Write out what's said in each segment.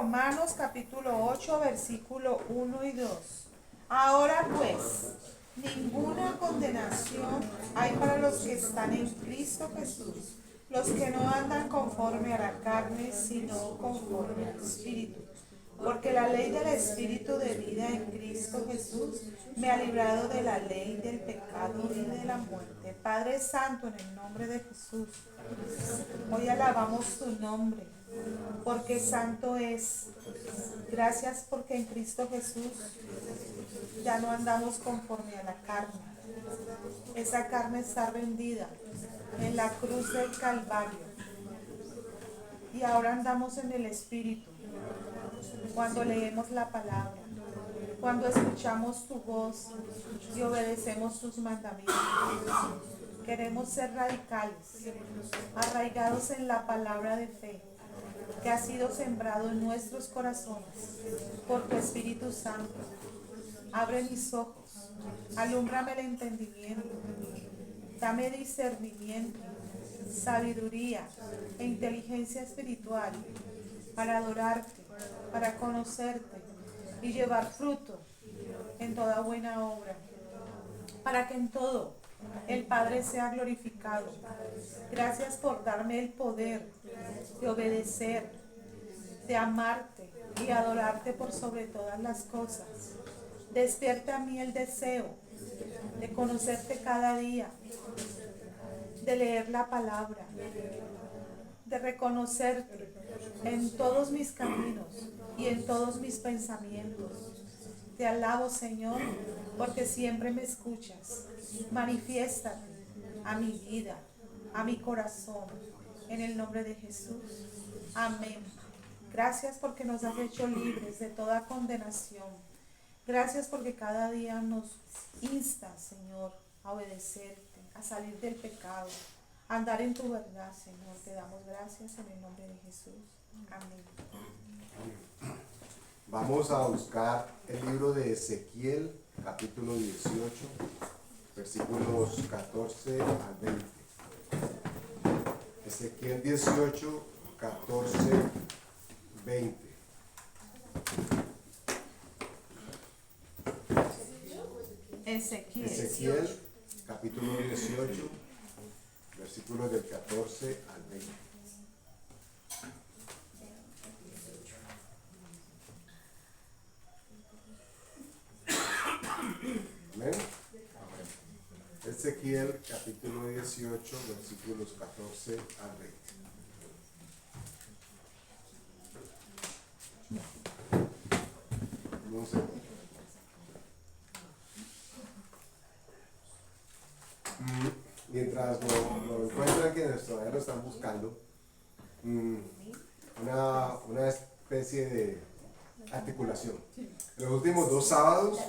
Romanos capítulo 8, versículo 1 y 2. Ahora pues, ninguna condenación hay para los que están en Cristo Jesús, los que no andan conforme a la carne, sino conforme al Espíritu. Porque la ley del Espíritu de vida en Cristo Jesús me ha librado de la ley del pecado y de la muerte. Padre Santo, en el nombre de Jesús, hoy alabamos tu nombre, porque santo es. Gracias porque en Cristo Jesús ya no andamos conforme a la carne. Esa carne está vendida en la cruz del Calvario. Y ahora andamos en el Espíritu. Cuando leemos la palabra, cuando escuchamos tu voz y obedecemos tus mandamientos. Queremos ser radicales, arraigados en la palabra de fe que ha sido sembrado en nuestros corazones por tu Espíritu Santo. Abre mis ojos, alúmbrame el entendimiento, dame discernimiento, sabiduría e inteligencia espiritual para adorarte, para conocerte y llevar fruto en toda buena obra, para que en todo el Padre sea glorificado. Gracias por darme el poder de obedecer, de amarte y adorarte por sobre todas las cosas. Despierta a mí el deseo de conocerte cada día, de leer la palabra, de reconocerte en todos mis caminos y en todos mis pensamientos. Te alabo, Señor, porque siempre me escuchas. Manifiéstate a mi vida, a mi corazón, en el nombre de Jesús. Amén. Gracias porque nos has hecho libres de toda condenación. Gracias porque cada día nos instas, Señor, a obedecerte, a salir del pecado, a andar en tu verdad, Señor. Te damos gracias en el nombre de Jesús. Amén. Vamos a buscar el libro de Ezequiel, capítulo 18, versículos 14 al 20. Ezequiel 18, 14, 20. Ezequiel, capítulo 18, versículos del 14 al 20. Amén. Ezequiel, capítulo 18, versículos 14 al 20. Un segundo. Mientras lo encuentran, quienes todavía lo están buscando, una especie de articulación. En los últimos 2 sábados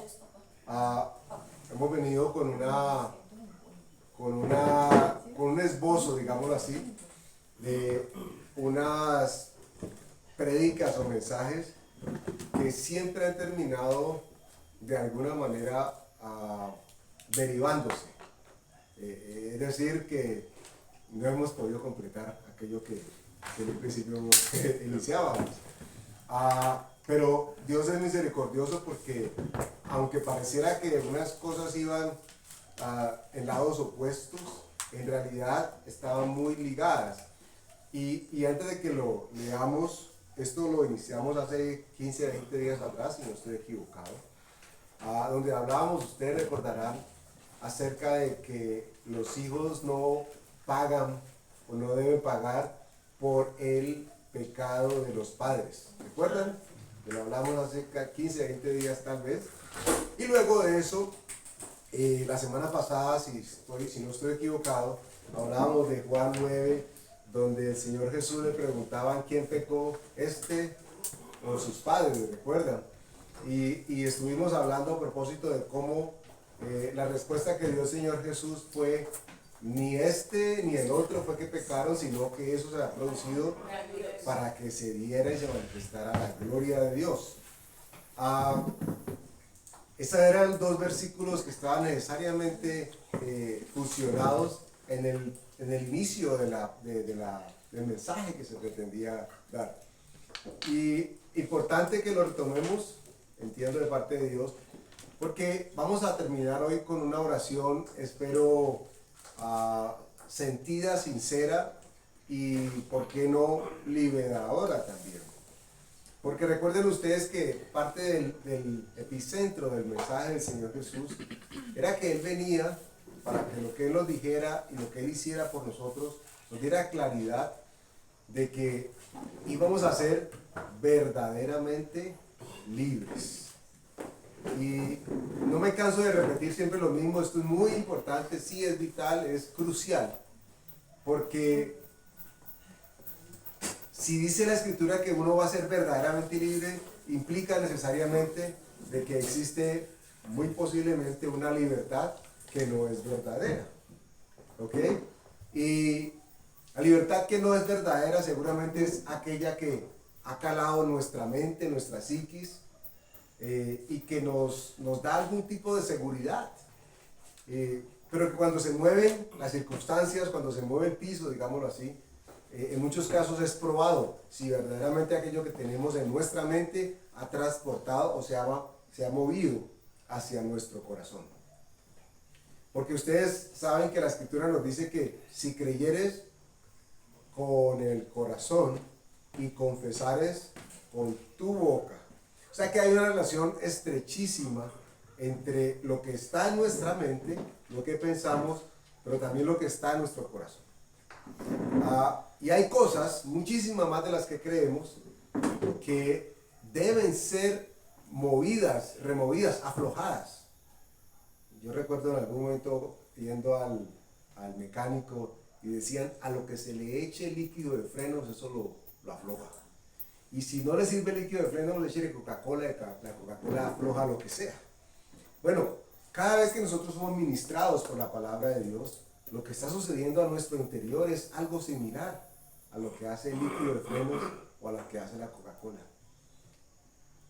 hemos venido con un esbozo, digámoslo así, de unas prédicas o mensajes que siempre han terminado de alguna manera derivándose. Es decir, que no hemos podido completar aquello que en un principio iniciábamos. Pero Dios es misericordioso porque aunque pareciera que unas cosas iban en lados opuestos, en realidad estaban muy ligadas. Y antes de que lo leamos, esto lo iniciamos hace 15 a 20 días atrás, si no estoy equivocado, donde hablábamos, ustedes recordarán, acerca de que los hijos no pagan o no deben pagar por el pecado de los padres. ¿Recuerdan? Que lo hablamos hace 15 a 20 días tal vez. Y luego de eso, la semana pasada, si no estoy equivocado, hablábamos de Juan 9, donde el Señor Jesús le preguntaban quién pecó, o sus padres, ¿recuerdan? Y estuvimos hablando a propósito de cómo la respuesta que dio el Señor Jesús fue: ni ni el otro fue que pecaron, sino que eso se ha producido para que se diera y se manifestara la gloria de Dios. Esos eran 2 versículos que estaban necesariamente fusionados en el inicio del mensaje que se pretendía dar. Y importante que lo retomemos, entiendo de parte de Dios, porque vamos a terminar hoy con una oración, espero, sentida, sincera y, ¿por qué no, liberadora también? Porque recuerden ustedes que parte del epicentro del mensaje del Señor Jesús era que Él venía para que lo que Él nos dijera y lo que Él hiciera por nosotros nos diera claridad de que íbamos a ser verdaderamente libres. Y no me canso de repetir siempre lo mismo, esto es muy importante, sí es vital, es crucial, porque si dice la Escritura que uno va a ser verdaderamente libre, implica necesariamente de que existe muy posiblemente una libertad que no es verdadera. ¿Ok? Y la libertad que no es verdadera seguramente es aquella que ha calado en nuestra mente, nuestra psiquis, y que nos da algún tipo de seguridad. Pero que cuando se mueven las circunstancias, cuando se mueve el piso, digámoslo así, en muchos casos es probado si verdaderamente aquello que tenemos en nuestra mente ha transportado o se ha movido hacia nuestro corazón. Porque ustedes saben que la Escritura nos dice que si creyeres con el corazón y confesares con tu boca. O sea que hay una relación estrechísima entre lo que está en nuestra mente, lo que pensamos, pero también lo que está en nuestro corazón. Y hay cosas, muchísimas más de las que creemos, que deben ser movidas, removidas, aflojadas. Yo recuerdo en algún momento yendo al mecánico y decían, a lo que se le eche líquido de frenos, eso lo afloja. Y si no le sirve líquido de frenos, le eche Coca-Cola, la Coca-Cola afloja lo que sea. Bueno, cada vez que nosotros somos ministrados por la palabra de Dios, lo que está sucediendo a nuestro interior es algo similar a lo que hace el líquido de frenos o a lo que hace la Coca-Cola.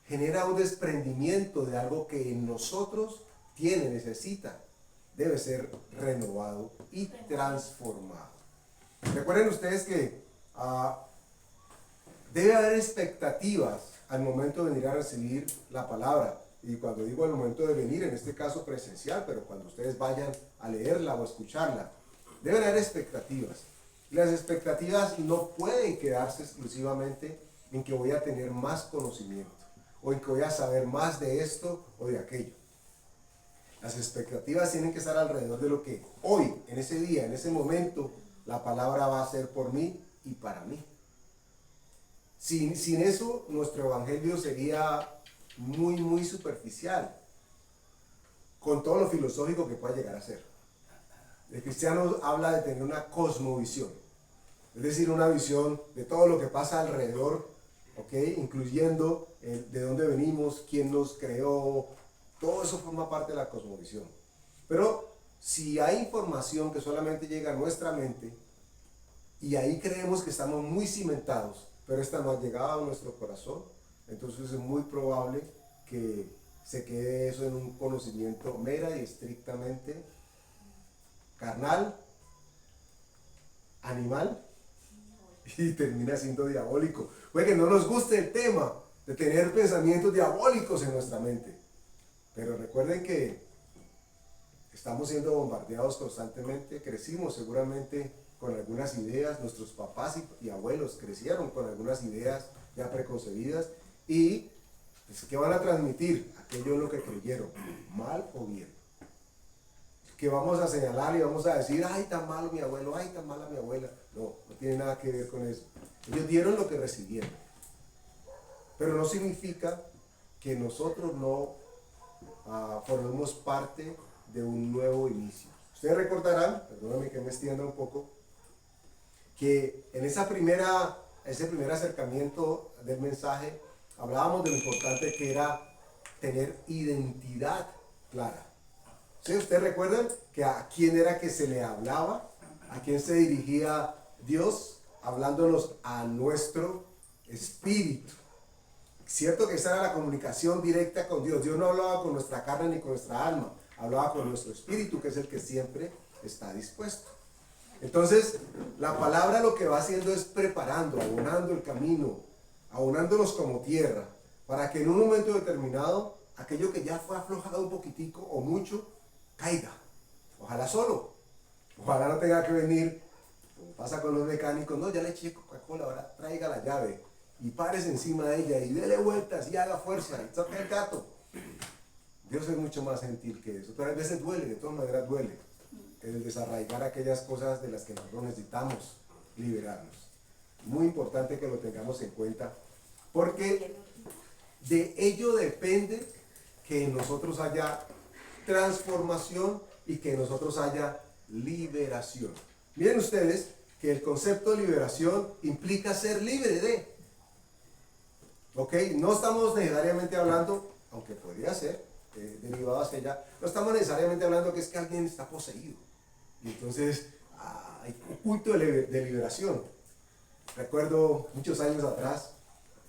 Genera un desprendimiento de algo que en nosotros necesita, debe ser renovado y transformado. Recuerden ustedes que debe haber expectativas al momento de venir a recibir la palabra. Y cuando digo al momento de venir, en este caso presencial, pero cuando ustedes vayan a leerla o a escucharla, deben haber expectativas. Y las expectativas no pueden quedarse exclusivamente en que voy a tener más conocimiento, o en que voy a saber más de esto o de aquello. Las expectativas tienen que estar alrededor de lo que hoy, en ese día, en ese momento, la palabra va a hacer por mí y para mí. Sin eso, nuestro evangelio sería muy, muy superficial, con todo lo filosófico que pueda llegar a ser. El cristiano habla de tener una cosmovisión, es decir, una visión de todo lo que pasa alrededor, ¿okay? Incluyendo de dónde venimos, quién nos creó, todo eso forma parte de la cosmovisión. Pero si hay información que solamente llega a nuestra mente, y ahí creemos que estamos muy cimentados, pero esta no ha llegado a nuestro corazón, entonces es muy probable que se quede eso en un conocimiento mera y estrictamente carnal, animal, y termina siendo diabólico. Puede que no nos guste el tema de tener pensamientos diabólicos en nuestra mente, pero recuerden que estamos siendo bombardeados constantemente, crecimos seguramente con algunas ideas, nuestros papás y abuelos crecieron con algunas ideas ya preconcebidas, y ¿qué van a transmitir? Aquello en lo que creyeron, mal o bien. Que vamos a señalar y vamos a decir, ay, tan malo mi abuelo, ay, tan mala mi abuela. No, no tiene nada que ver con eso. Ellos dieron lo que recibieron. Pero no significa que nosotros no formemos parte de un nuevo inicio. Ustedes recordarán, perdóname que me extienda un poco, que en ese primer acercamiento del mensaje hablábamos de lo importante que era tener identidad clara. ¿Sí? ¿Ustedes recuerdan que a quién era que se le hablaba? ¿A quién se dirigía Dios? Hablándonos a nuestro espíritu. Cierto que esa era la comunicación directa con Dios. Dios no hablaba con nuestra carne ni con nuestra alma, hablaba con nuestro espíritu, que es el que siempre está dispuesto. Entonces, la palabra lo que va haciendo es preparando, abonando el camino abonándonos como tierra, para que en un momento determinado, aquello que ya fue aflojado un poquitico o mucho, caiga. Ojalá solo. Ojalá no tenga que venir, como pasa con los mecánicos, no, ya le eché Coca-Cola, ahora traiga la llave y párese encima de ella y dele vueltas y haga fuerza y toque el gato. Dios es mucho más gentil que eso, pero a veces duele, de todas maneras duele, el desarraigar aquellas cosas de las que nosotros necesitamos liberarnos. Muy importante que lo tengamos en cuenta, porque de ello depende que en nosotros haya transformación y que en nosotros haya liberación. Miren ustedes que el concepto de liberación implica ser libre de. ¿Ok? No estamos necesariamente hablando, aunque podría ser derivado hacia allá, no estamos necesariamente hablando que es que alguien está poseído. Y entonces hay un culto de liberación. Recuerdo muchos años atrás,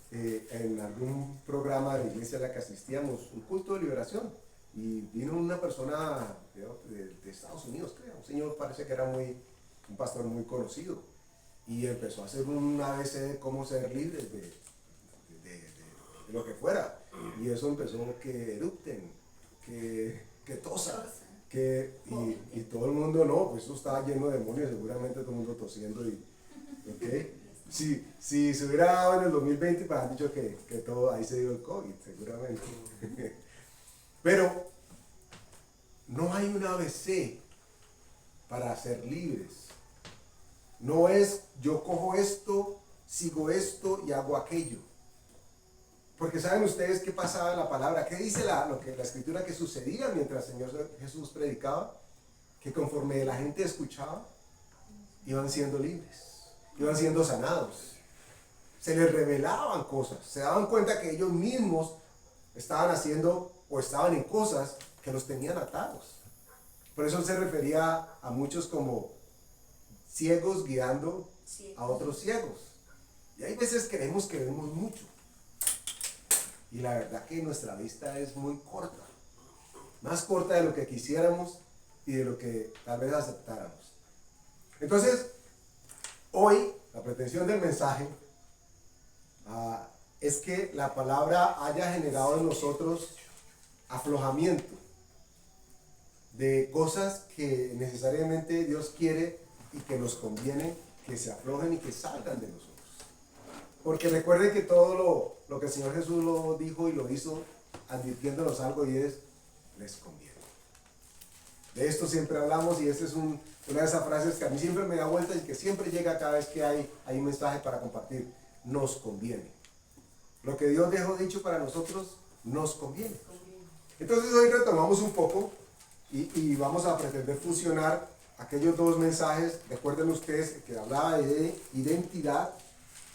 en algún programa de la iglesia a la que asistíamos, un culto de liberación. Y vino una persona de Estados Unidos, creo, un señor parece que era un pastor muy conocido. Y empezó a hacer un ABC de cómo ser libres de lo que fuera. Y eso empezó que erupten, que tosa, y todo el mundo no, pues eso estaba lleno de demonios, seguramente todo el mundo tosiendo. ¿Okay? Si se hubiera dado en el 2020, pues han dicho que todo ahí se dio el COVID, seguramente. Pero no hay un ABC para ser libres. No es yo cojo esto, sigo esto y hago aquello. Porque ¿saben ustedes qué pasaba en la palabra? ¿Qué dice la escritura que sucedía mientras el Señor Jesús predicaba? Que conforme la gente escuchaba, iban siendo libres, iban siendo sanados. Se les revelaban cosas, se daban cuenta que ellos mismos estaban haciendo o estaban en cosas que los tenían atados. Por eso se refería a muchos como ciegos guiando a otros ciegos. Y hay veces creemos que vemos mucho. Y la verdad que nuestra vista es muy corta. Más corta de lo que quisiéramos y de lo que tal vez aceptáramos. Entonces, hoy la pretensión del mensaje es que la palabra haya generado en nosotros aflojamiento de cosas que necesariamente Dios quiere y que nos conviene que se aflojen y que salgan de nosotros. Porque recuerden que todo lo que el Señor Jesús lo dijo y lo hizo advirtiéndonos algo, y es, les conviene. De esto siempre hablamos, y esta es una de esas frases que a mí siempre me da vuelta y que siempre llega cada vez que hay un mensaje para compartir. Nos conviene. Lo que Dios dejó dicho para nosotros nos conviene. Entonces hoy retomamos un poco y vamos a pretender fusionar aquellos dos mensajes. Recuerden ustedes que hablaba de identidad,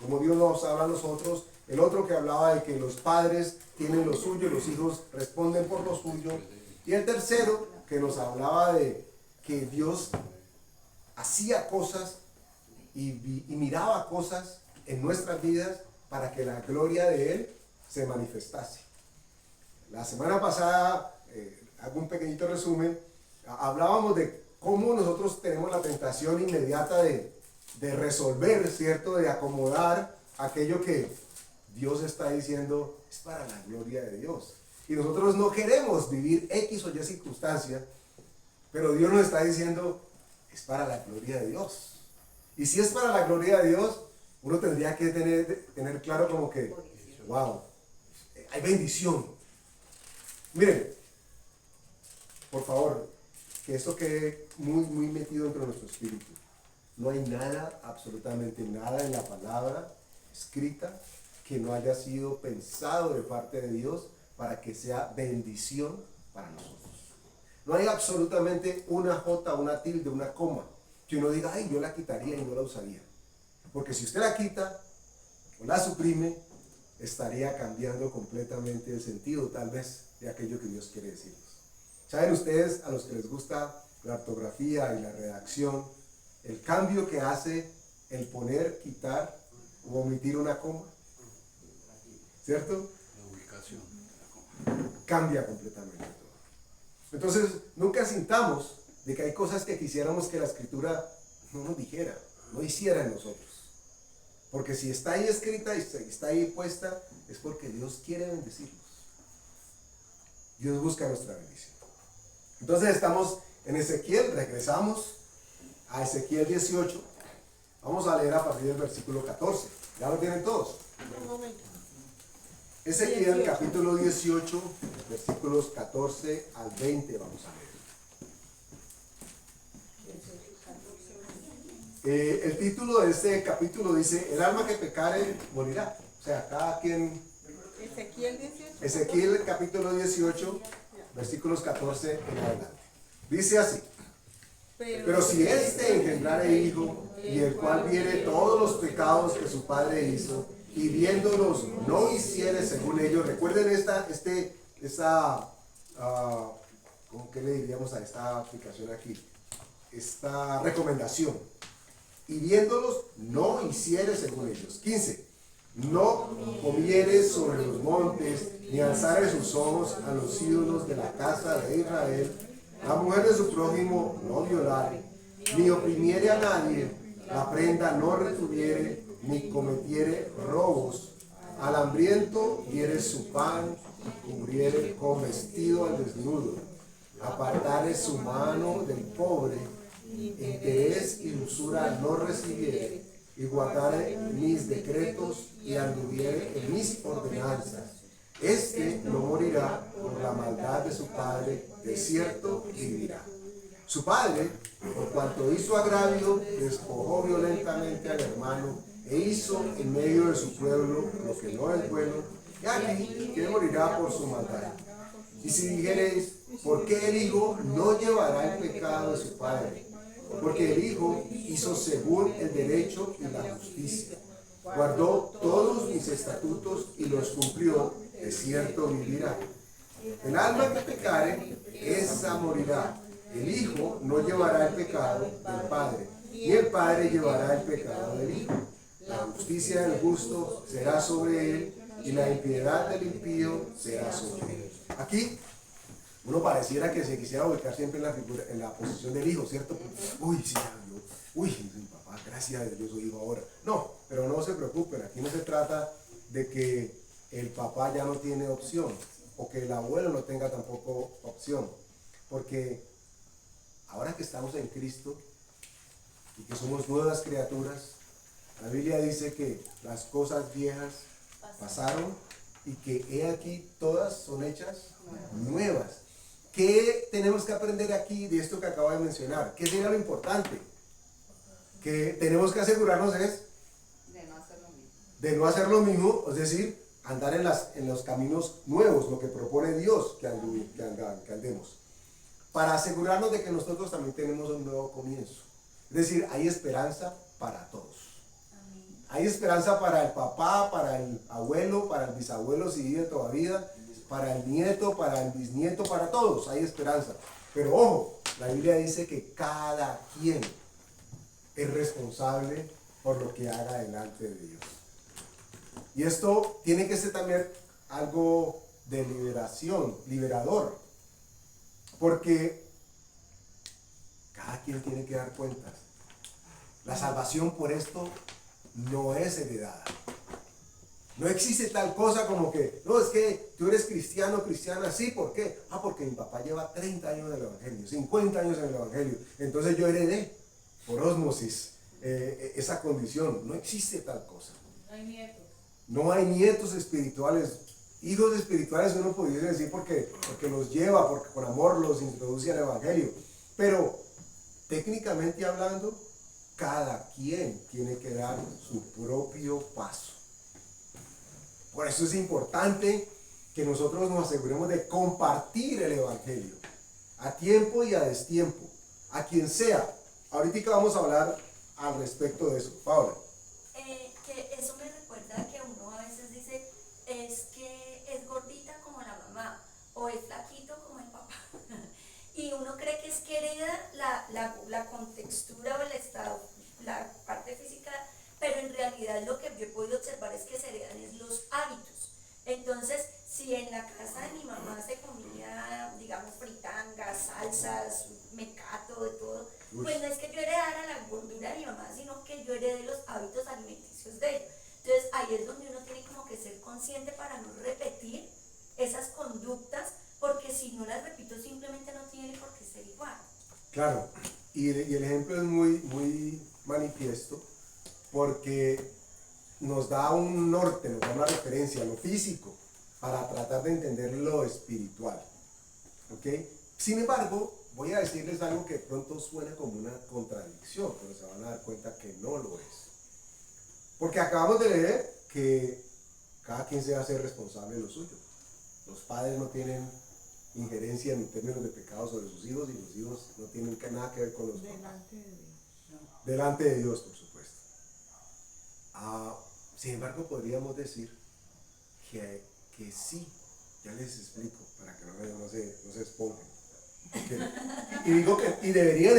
como Dios nos habla a nosotros, el otro que hablaba de que los padres tienen lo suyo y los hijos responden por lo suyo, y el tercero que nos hablaba de que Dios hacía cosas y miraba cosas en nuestras vidas para que la gloria de Él se manifestase. La semana pasada, hago un pequeñito resumen, hablábamos de cómo nosotros tenemos la tentación inmediata de resolver, ¿cierto? De acomodar aquello que Dios está diciendo es para la gloria de Dios. Y nosotros no queremos vivir X o Y circunstancia, pero Dios nos está diciendo es para la gloria de Dios. Y si es para la gloria de Dios, uno tendría que tener claro como que, wow, hay bendición. Miren, por favor, que esto quede muy, muy metido dentro de nuestro espíritu. No hay nada, absolutamente nada en la palabra escrita que no haya sido pensado de parte de Dios para que sea bendición para nosotros. No hay absolutamente una jota, una tilde, una coma que uno diga, ay, yo la quitaría y no la usaría. Porque si usted la quita o la suprime, estaría cambiando completamente el sentido, tal vez, de aquello que Dios quiere decirnos. ¿Saben ustedes, a los que les gusta la ortografía y la redacción, el cambio que hace el poner, quitar o omitir una coma? ¿Cierto? La ubicación de la coma. Cambia completamente todo. Entonces, nunca sintamos de que hay cosas que quisiéramos que la Escritura no nos dijera, no hiciera en nosotros. Porque si está ahí escrita y está ahí puesta, es porque Dios quiere bendecirlos. Dios busca nuestra bendición. Entonces estamos en Ezequiel, regresamos a Ezequiel 18. Vamos a leer a partir del versículo 14. ¿Ya lo tienen todos? Un momento. Ezequiel 18. capítulo 18, versículos 14 al 20 vamos a leer. El título de este capítulo dice, el alma que pecare morirá. O sea, cada quien... Ezequiel 18. Ezequiel capítulo 18, versículos 14 en adelante. Dice así. Pero si éste engendrare hijo, y el cual viere todos los pecados que su padre hizo, y viéndolos no hiciere según ellos, recuerden ¿cómo que le diríamos a esta aplicación aquí? Esta recomendación. Y viéndolos no hiciere según ellos. 15. No comiere sobre los montes, ni alzare sus ojos a los ídolos de la casa de Israel. La mujer de su prójimo no violare, ni oprimiere a nadie, la prenda no retuviere, ni cometiere robos. Al hambriento diere su pan, y cubriere con vestido al desnudo. Apartare su mano del pobre, interés y usura no recibiere, y guardare mis decretos, y anduviere en mis ordenanzas. Este no morirá por la maldad de su padre, de cierto vivirá. Su padre, por cuanto hizo agravio, despojó violentamente al hermano, e hizo en medio de su pueblo lo que no es bueno, y aquí que morirá por su maldad. Y si dijereis, ¿por qué el hijo no llevará el pecado de su padre? Porque el hijo hizo según el derecho y la justicia. Guardó todos mis estatutos y los cumplió, de cierto vivirá. El alma que pecare, esa morirá. El hijo no llevará el pecado del padre, ni el padre llevará el pecado del hijo. La justicia del justo será sobre él, y la impiedad del impío será sobre él. Aquí uno pareciera que se quisiera ubicar siempre en la posición del hijo, ¿cierto? Uy, sí, mi papá, gracias a Dios, yo soy hijo ahora. No, pero no se preocupen, aquí no se trata de que el papá ya no tiene opción, o que el abuelo no tenga tampoco opción, porque ahora que estamos en Cristo y que somos nuevas criaturas, la Biblia dice que las cosas viejas pasaron y que he aquí todas son hechas nuevas. ¿Qué tenemos que aprender aquí de esto que acabo de mencionar? ¿Qué sería lo importante? Que tenemos que asegurarnos es de no hacer lo mismo, es decir, andar en los caminos nuevos, lo que propone Dios que andemos, para asegurarnos de que nosotros también tenemos un nuevo comienzo. Es decir, hay esperanza para todos. Hay esperanza para el papá, para el abuelo, para el bisabuelo si vive todavía, para el nieto, para el bisnieto, para todos hay esperanza. Pero ojo, la Biblia dice que cada quien es responsable por lo que haga delante de Dios. Y esto tiene que ser también algo de liberación, liberador, porque cada quien tiene que dar cuentas. La salvación por esto no es heredada. No existe tal cosa como que, no, es que tú eres cristiano, cristiana, sí, ¿por qué? Porque mi papá lleva 30 años en el Evangelio, 50 años en el Evangelio, entonces yo heredé por ósmosis esa condición. No existe tal cosa. No hay nietos. No hay nietos espirituales, hijos espirituales uno podría decir porque los lleva, porque con amor los introduce al Evangelio, pero técnicamente hablando, cada quien tiene que dar su propio paso. Por eso es importante que nosotros nos aseguremos de compartir el Evangelio a tiempo y a destiempo, a quien sea. Ahorita vamos a hablar al respecto de eso. Paola. Que eso me recuerda que uno a veces dice, es que es gordita como la mamá, o es flaquito como el papá. Y uno cree que es que hereda la contextura o el estado, la parte física, pero en realidad lo que yo he podido observar es que se heredan es los hábitos. Entonces, si en la casa de mi mamá se comía, digamos, fritangas, salsas, mecato, de todo, pues no es que yo heredara la gordura de mi mamá, sino que yo heredé los hábitos alimenticios prejuicios de ella. Entonces ahí es donde uno tiene como que ser consciente para no repetir esas conductas, porque si no las repito simplemente no tiene por qué ser igual. Claro, y el ejemplo es muy manifiesto porque nos da un norte, nos da una referencia, lo físico, para tratar de entender lo espiritual. ¿Ok? Sin embargo, voy a decirles algo que de pronto suena como una contradicción, pero se van a dar cuenta que no lo es. Porque acabamos de leer que cada quien se hace responsable de lo suyo. Los padres no tienen injerencia en términos de pecado sobre sus hijos y los hijos no tienen nada que ver con los papás. Delante de Dios. Delante de Dios, por supuesto. Sin embargo, podríamos decir que sí. Ya les explico, para que no se esponjen. Y digo que deberían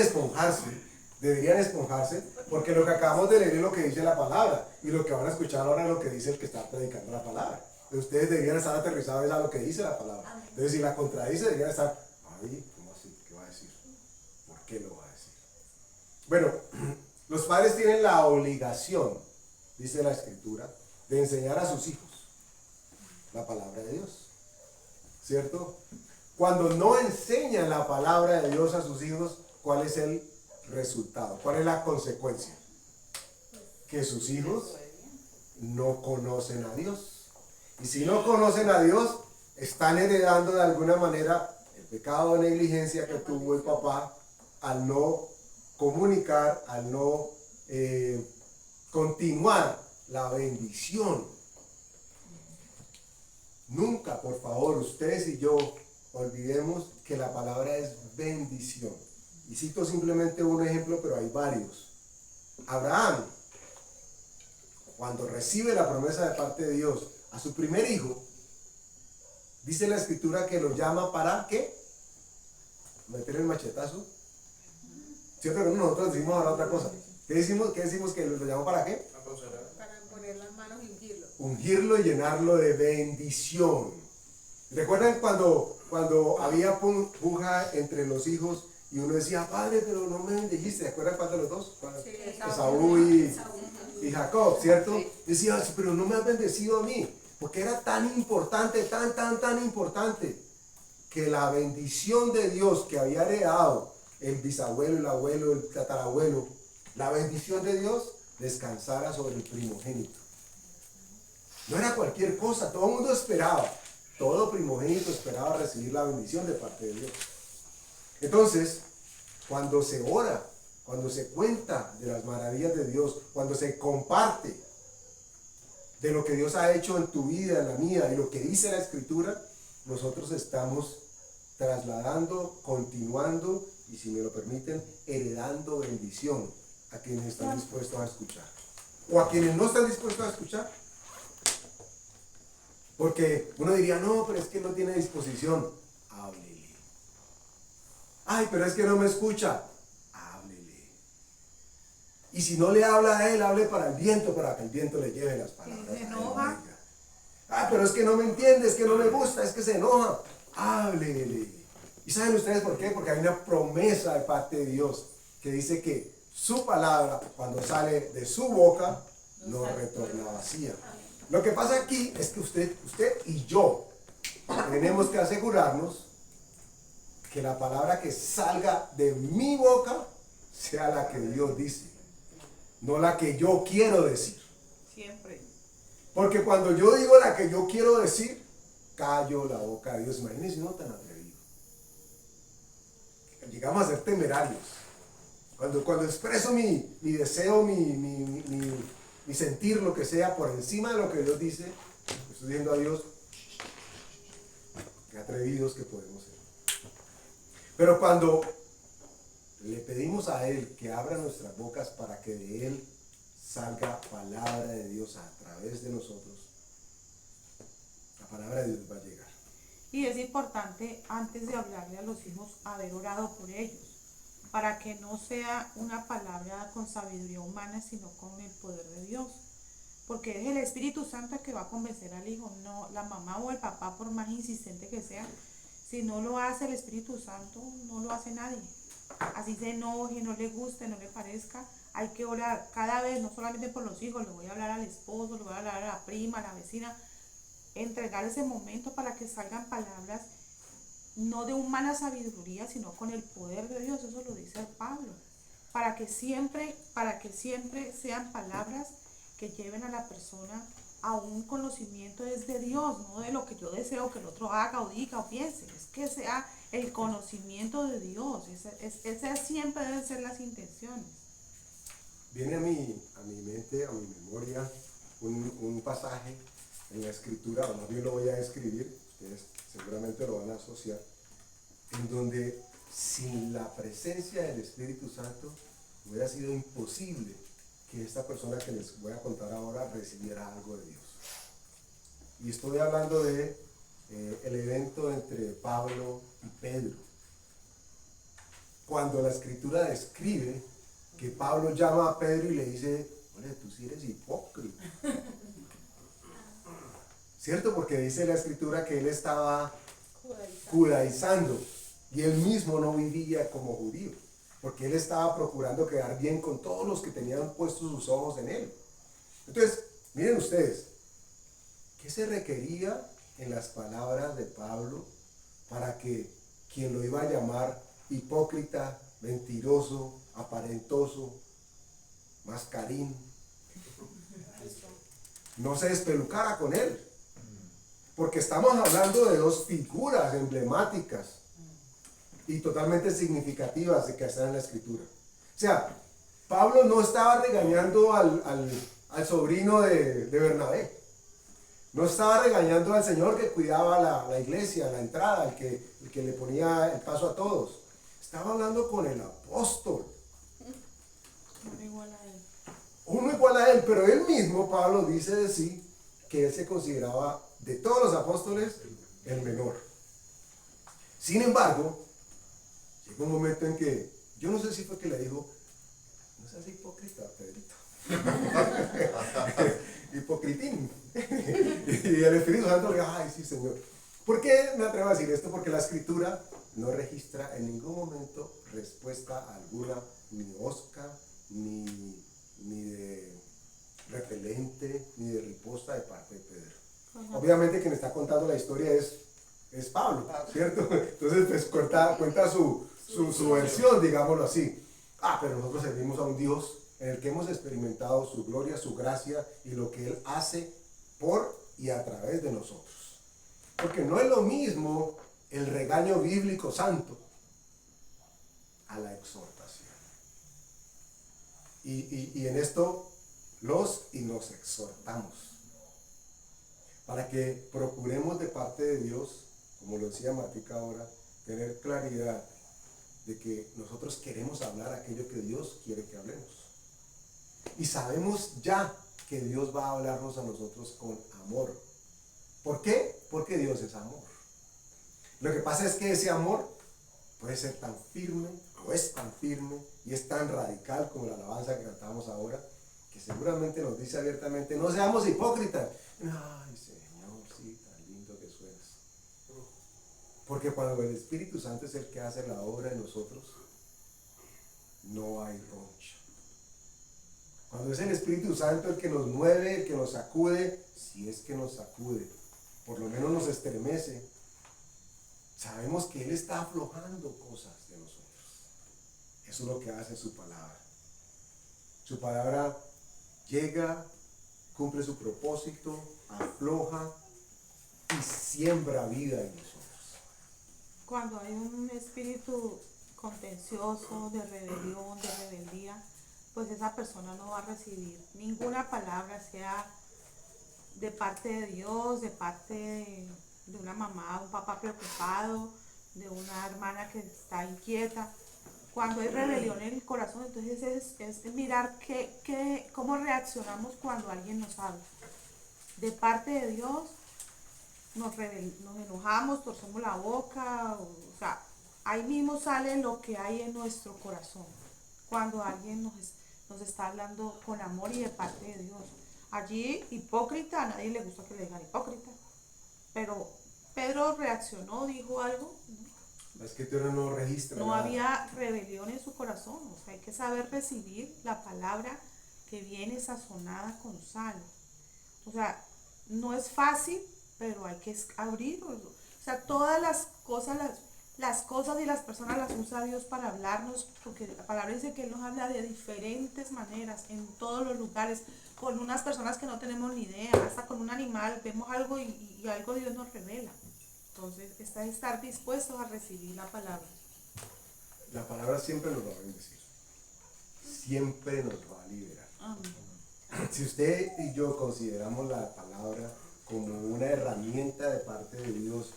esponjarse, porque lo que acabamos de leer es lo que dice la palabra, y lo que van a escuchar ahora es lo que dice el que está predicando la palabra. Entonces, ustedes deberían estar aterrizados a lo que dice la palabra. Entonces, si la contradice, deberían estar, ay, ¿cómo así? ¿Qué va a decir? ¿Por qué lo va a decir? Bueno, los padres tienen la obligación, dice la Escritura, de enseñar a sus hijos la palabra de Dios. ¿Cierto? Cuando no enseñan la palabra de Dios a sus hijos, ¿cuál es el resultado? ¿Cuál es la consecuencia? Que sus hijos no conocen a Dios. Y si no conocen a Dios, están heredando de alguna manera el pecado de negligencia que tuvo el papá al no comunicar, al no continuar la bendición. Nunca, por favor, ustedes y yo olvidemos que la palabra es bendición. Y cito simplemente un ejemplo, pero hay varios. Abraham, cuando recibe la promesa de parte de Dios a su primer hijo, dice la Escritura que lo llama para ¿qué? Meter el machetazo. Sí, pero nosotros decimos ahora otra cosa. ¿Qué decimos que lo llamó para qué? Para poner las manos y ungirlo. Ungirlo y llenarlo de bendición. ¿Recuerdan cuando había puja entre los hijos y uno decía, padre, pero no me bendijiste? ¿Se acuerdan cuál de los dos? Sí, Esaú y Jacob, ¿cierto? Decía, pero no me has bendecido a mí, porque era tan importante, tan importante, que la bendición de Dios que había heredado el bisabuelo, el abuelo, el tatarabuelo, la bendición de Dios descansara sobre el primogénito. No era cualquier cosa, todo el mundo esperaba, todo primogénito esperaba recibir la bendición de parte de Dios. Entonces, cuando se ora, cuando se cuenta de las maravillas de Dios, cuando se comparte de lo que Dios ha hecho en tu vida, en la mía, y lo que dice la Escritura, nosotros estamos trasladando, continuando, y si me lo permiten, heredando bendición a quienes están dispuestos a escuchar. O a quienes no están dispuestos a escuchar. Porque uno diría, no, pero es que no tiene disposición. Háblele. Ay, pero es que no me escucha. Háblele. Y si no le habla a él, hable para el viento, para que el viento le lleve las palabras. Y se enoja. Ah, pero es que no me entiende, es que no me gusta, es que se enoja. Háblele. ¿Y saben ustedes por qué? Porque hay una promesa de parte de Dios que dice que su palabra, cuando sale de su boca, no retorna vacía. Lo que pasa aquí es que usted y yo tenemos que asegurarnos que la palabra que salga de mi boca sea la que Dios dice, no la que yo quiero decir. Siempre. Porque cuando yo digo la que yo quiero decir, callo la boca de Dios. Imagínense uno tan atrevido. Llegamos a ser temerarios. Cuando expreso mi deseo, mi sentir, lo que sea, por encima de lo que Dios dice, estoy diciendo a Dios, qué atrevidos que podemos ser. Pero cuando le pedimos a Él que abra nuestras bocas para que de Él salga palabra de Dios a través de nosotros, la palabra de Dios va a llegar. Y es importante, antes de hablarle a los hijos, haber orado por ellos, para que no sea una palabra con sabiduría humana, sino con el poder de Dios. Porque es el Espíritu Santo el que va a convencer al hijo, no la mamá o el papá, por más insistente que sea. Si no lo hace el Espíritu Santo, no lo hace nadie. Así se enoje, no le guste, no le parezca, hay que orar cada vez, no solamente por los hijos, le voy a hablar al esposo, le voy a hablar a la prima, a la vecina, entregar ese momento para que salgan palabras no de humana sabiduría, sino con el poder de Dios, eso lo dice Pablo, para que siempre sean palabras que lleven a la persona a un conocimiento desde Dios, no de lo que yo deseo que el otro haga o diga o piense, es que sea el conocimiento de Dios, ese siempre deben ser las intenciones. Viene a mi mente, a mi memoria, un pasaje en la escritura, o más bien lo voy a escribir, ustedes seguramente lo van a asociar, en donde sin la presencia del Espíritu Santo hubiera sido imposible que esta persona que les voy a contar ahora recibiera algo de Dios. Y estoy hablando de el evento entre Pablo y Pedro. Cuando la escritura describe que Pablo llama a Pedro y le dice, oye, tú sí eres hipócrita. ¿Cierto? Porque dice la escritura que él estaba judaizando y él mismo no vivía como judío, porque él estaba procurando quedar bien con todos los que tenían puestos sus ojos en él. Entonces, miren ustedes, ¿qué se requería en las palabras de Pablo para que quien lo iba a llamar hipócrita, mentiroso, aparentoso, mascarín, no se despelucara con él? Porque estamos hablando de dos figuras emblemáticas y totalmente significativas de que están en la escritura. O sea, Pablo no estaba regañando al sobrino de Bernabé. No estaba regañando al señor que cuidaba la iglesia, la entrada, el que le ponía el paso a todos. Estaba hablando con el apóstol. Uno igual a él, pero él mismo, Pablo, dice de sí que él se consideraba de todos los apóstoles el menor. Sin embargo, llegó un momento en que, yo no sé si fue que le dijo, no seas hipócrita, Pedrito. Hipocritín. Y el Espíritu Santo le dijo, ay, sí, Señor. ¿Por qué me atrevo a decir esto? Porque la Escritura no registra en ningún momento respuesta alguna, ni Oscar, ni de repelente, ni de riposta de parte de Pedro. Ajá. Obviamente quien está contando la historia es Pablo, ¿cierto? Entonces pues cuenta su versión, digámoslo así. Pero nosotros servimos a un Dios en el que hemos experimentado su gloria, su gracia y lo que Él hace por y a través de nosotros. Porque no es lo mismo el regaño bíblico santo a la exhortación. Y en esto nos exhortamos para que procuremos de parte de Dios, como lo decía Matica ahora, tener claridad de que nosotros queremos hablar aquello que Dios quiere que hablemos. Y sabemos ya que Dios va a hablarnos a nosotros con amor. ¿Por qué? Porque Dios es amor. Lo que pasa es que ese amor puede ser tan firme, o es tan firme, y es tan radical como la alabanza que cantamos ahora, que seguramente nos dice abiertamente, no seamos hipócritas. Ay, Señor, sí, tan lindo que suenas. Porque cuando el Espíritu Santo es el que hace la obra en nosotros, no hay roncha. Cuando es el Espíritu Santo el que nos mueve, el que nos sacude, si es que nos sacude, por lo menos nos estremece, sabemos que Él está aflojando cosas de nosotros. Eso es lo que hace su palabra. Su palabra llega, cumple su propósito, afloja y siembra vida en nosotros. Cuando hay un espíritu contencioso, de rebelión, de rebeldía, pues esa persona no va a recibir ninguna palabra, sea de parte de Dios, de parte de una mamá, un papá preocupado, de una hermana que está inquieta. Cuando hay rebelión en el corazón, entonces es mirar cómo reaccionamos cuando alguien nos habla. De parte de Dios, nos enojamos, torcemos la boca, o sea, ahí mismo sale lo que hay en nuestro corazón. Cuando alguien nos está hablando con amor y de parte de Dios. Allí, hipócrita, a nadie le gusta que le digan hipócrita. Pero Pedro reaccionó, dijo algo, ¿no? La escritura no registra No nada. había rebelión en su corazón. O sea, hay que saber recibir la palabra que viene sazonada con sal. O sea, no es fácil, pero hay que abrirlo. O sea, todas las cosas y las personas las usa Dios para hablarnos, porque la palabra dice que Él nos habla de diferentes maneras, en todos los lugares, con unas personas que no tenemos ni idea, hasta con un animal, vemos algo y algo Dios nos revela. Entonces, está estar dispuestos a recibir la palabra. La palabra siempre nos va a bendecir. Siempre nos va a liberar. Amén. Si usted y yo consideramos la palabra como una herramienta de parte de Dios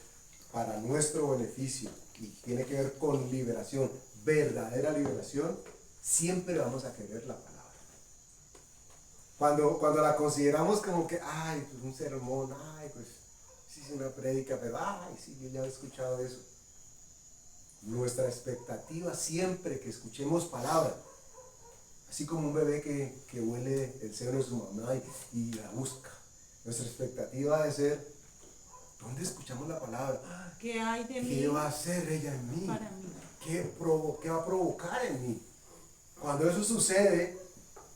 para nuestro beneficio y tiene que ver con liberación, verdadera liberación, siempre vamos a querer la palabra. Cuando la consideramos como que, ay, pues un sermón, ay, pues sí es una prédica, pero ay, sí, yo ya he escuchado eso. Nuestra expectativa siempre que escuchemos palabra, así como un bebé que huele el seno de su mamá y la busca. Nuestra expectativa debe ser, ¿dónde escuchamos la palabra? ¿Qué hay de mí ¿Qué va a hacer ella en mí? para mí? ¿Qué va a provocar en mí? Cuando eso sucede,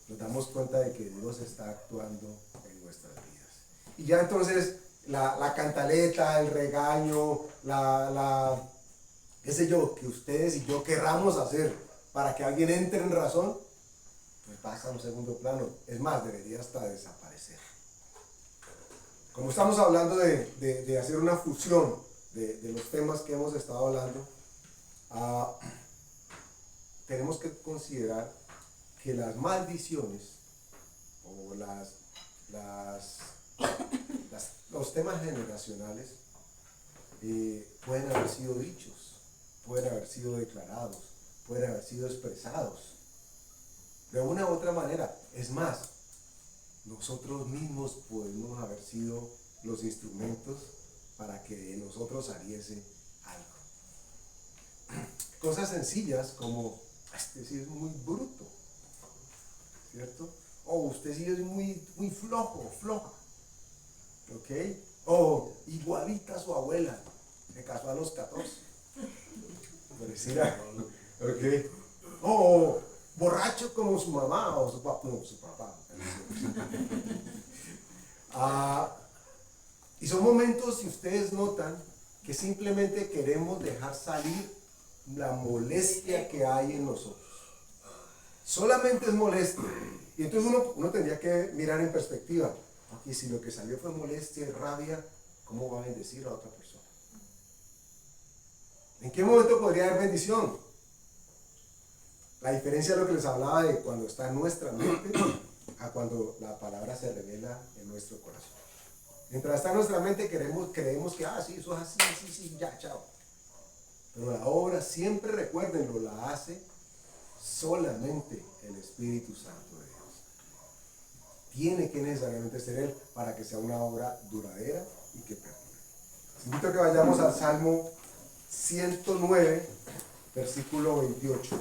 nos damos cuenta de que Dios está actuando en nuestras vidas. Y ya entonces la cantaleta, el regaño, qué sé yo, que ustedes y yo querramos hacer para que alguien entre en razón, pues pasa a un segundo plano. Es más, debería hasta desaparecer. Como estamos hablando de hacer una fusión de los temas que hemos estado hablando, tenemos que considerar que las maldiciones o los temas generacionales pueden haber sido dichos, pueden haber sido declarados, pueden haber sido expresados de una u otra manera. Es más, nosotros mismos podemos haber sido los instrumentos para que de nosotros saliese algo. Cosas sencillas como, este sí es muy bruto, ¿cierto? O usted sí es muy flojo, floja, ¿ok? O igualita a su abuela, se casó a los 14, por decir algo, ¿ok? O borracho como su mamá o su papá, no, su papá. Y son momentos, si ustedes notan, que simplemente queremos dejar salir la molestia que hay en nosotros. Solamente es molestia. Y entonces uno tendría que mirar en perspectiva. Y si lo que salió fue molestia y rabia, ¿cómo va a bendecir a otra persona? ¿En qué momento podría haber bendición? La diferencia es lo que les hablaba de cuando está en nuestra mente a cuando la palabra se revela en nuestro corazón. Mientras está en nuestra mente creemos que, sí, eso es así, sí, ya, chao. Pero la obra, siempre recuérdenlo, la hace solamente el Espíritu Santo de Dios. Tiene que necesariamente ser Él para que sea una obra duradera y que perdure. Les invito a que vayamos al Salmo 109, versículo 28.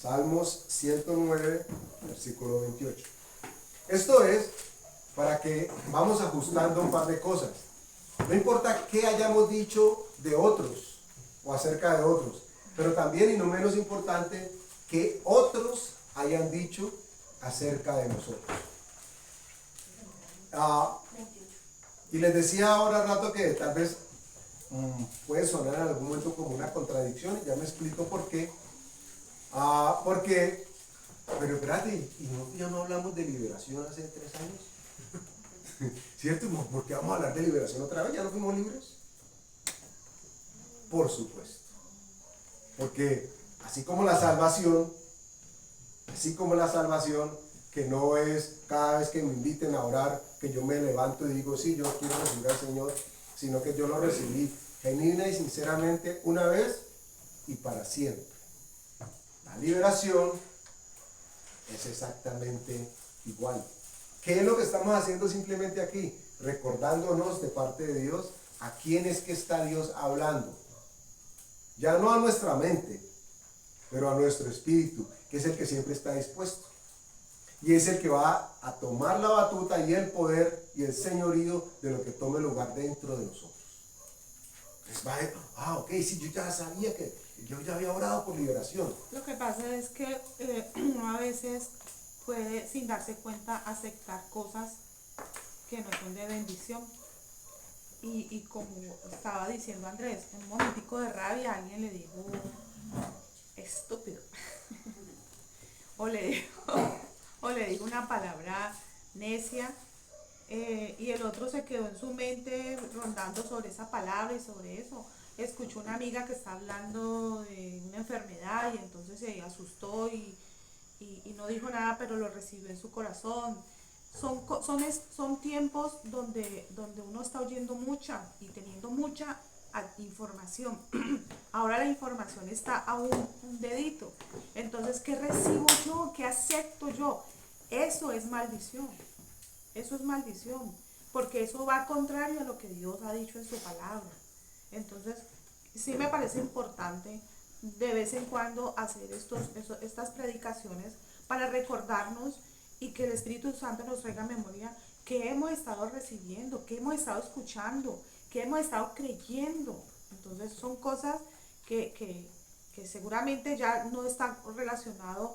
Salmos 109, versículo 28. Esto es para que vamos ajustando un par de cosas. No importa qué hayamos dicho de otros o acerca de otros, pero también y no menos importante que otros hayan dicho acerca de nosotros. Y les decía ahora al rato que tal vez puede sonar en algún momento como una contradicción, y ya me explico por qué. Pero espérate, ya no hablamos de liberación hace 3 años. ¿Cierto? ¿Por qué vamos a hablar de liberación otra vez? ¿Ya no fuimos libres? Por supuesto. Porque así como la salvación, que no es cada vez que me inviten a orar, que yo me levanto y digo, sí, yo quiero recibir al Señor, sino que yo lo recibí genuina y sinceramente una vez y para siempre. La liberación es exactamente igual. ¿Qué es lo que estamos haciendo simplemente aquí? Recordándonos de parte de Dios a quién es que está Dios hablando. Ya no a nuestra mente, pero a nuestro espíritu, que es el que siempre está dispuesto. Y es el que va a tomar la batuta y el poder y el señorío de lo que tome lugar dentro de nosotros. Ok, sí, yo ya sabía que yo ya había orado por liberación. Lo que pasa es que uno a veces puede, sin darse cuenta, aceptar cosas que no son de bendición. Y como estaba diciendo Andrés, en un momentico de rabia alguien le dijo estúpido. o le dijo, o le dijo una palabra necia. Y el otro se quedó en su mente rondando sobre esa palabra y sobre eso. Escuchó una amiga que está hablando de una enfermedad y entonces se asustó y no dijo nada, pero lo recibió en su corazón. Son tiempos donde uno está oyendo mucha y teniendo mucha información. Ahora la información está a un dedito. Entonces, ¿qué recibo yo? ¿Qué acepto yo? Eso es maldición. Eso es maldición, porque eso va contrario a lo que Dios ha dicho en su palabra. Entonces, sí me parece importante de vez en cuando hacer estas predicaciones para recordarnos y que el Espíritu Santo nos traiga memoria que hemos estado recibiendo, que hemos estado escuchando, que hemos estado creyendo. Entonces, son cosas que seguramente ya no están relacionados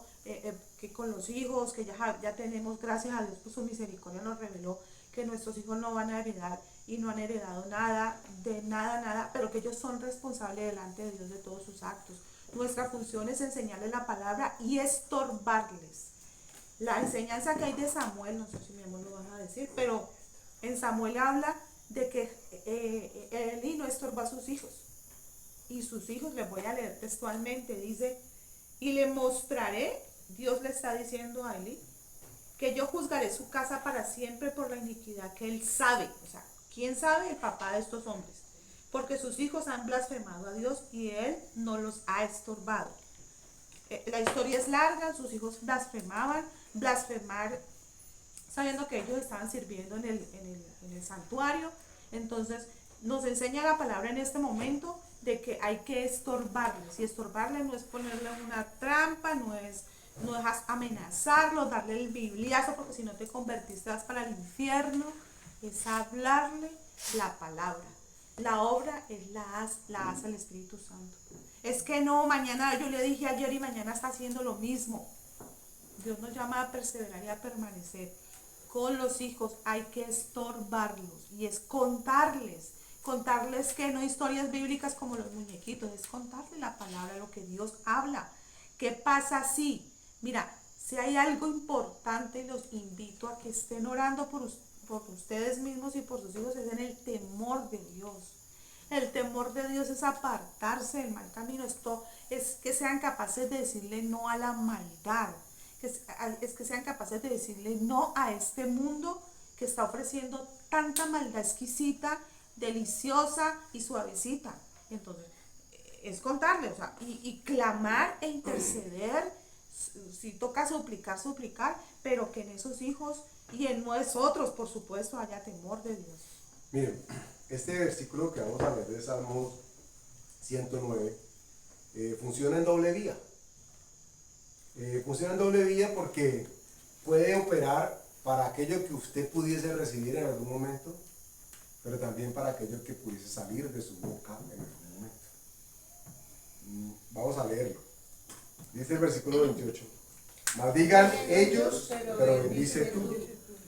que con los hijos, que ya tenemos, gracias a Dios, por su misericordia nos reveló que nuestros hijos no van a heredar y no han heredado nada, de nada, pero que ellos son responsables delante de Dios de todos sus actos. Nuestra función es enseñarles la palabra y estorbarles. La enseñanza que hay de Samuel, no sé si mi amor lo vas a decir, pero en Samuel habla de que Eli no estorba a sus hijos. Y sus hijos, les voy a leer textualmente, dice, y le mostraré, Dios le está diciendo a Eli, que yo juzgaré su casa para siempre por la iniquidad que él sabe. O sea, ¿quién sabe? El papá de estos hombres. Porque sus hijos han blasfemado a Dios y él no los ha estorbado. La historia es larga, sus hijos blasfemar sabiendo que ellos estaban sirviendo en el santuario. Entonces, nos enseña la palabra en este momento de que hay que estorbarles. Y estorbarle no es ponerle una trampa, no es amenazarlo, darle el bibliazo, porque si no te convertiste vas para el infierno. Es hablarle la palabra. La obra la hace el Espíritu Santo. Es que no, mañana yo le dije ayer y mañana está haciendo lo mismo. Dios nos llama a perseverar y a permanecer. Con los hijos hay que estorbarlos y es contarles que no historias bíblicas como los muñequitos, es contarles la palabra, lo que Dios habla. ¿Qué pasa si? Mira, si hay algo importante, los invito a que estén orando por ustedes mismos y por sus hijos, es en el temor de Dios. El temor de Dios es apartarse del mal camino. Esto es que sean capaces de decirle no a la maldad. Es que sean capaces de decirle no a este mundo que está ofreciendo tanta maldad exquisita, deliciosa y suavecita. Entonces, es contarle, o sea, y clamar e interceder, si toca suplicar, pero que en esos hijos y en nosotros, por supuesto, haya temor de Dios. Miren, este versículo que vamos a ver de Salmos 109 funciona en doble vía. Funciona en doble vía porque puede operar para aquello que usted pudiese recibir en algún momento, pero también para aquello que pudiese salir de su boca en algún momento. Vamos a leerlo. Dice el versículo 28. Maldigan ellos, pero bendice tú.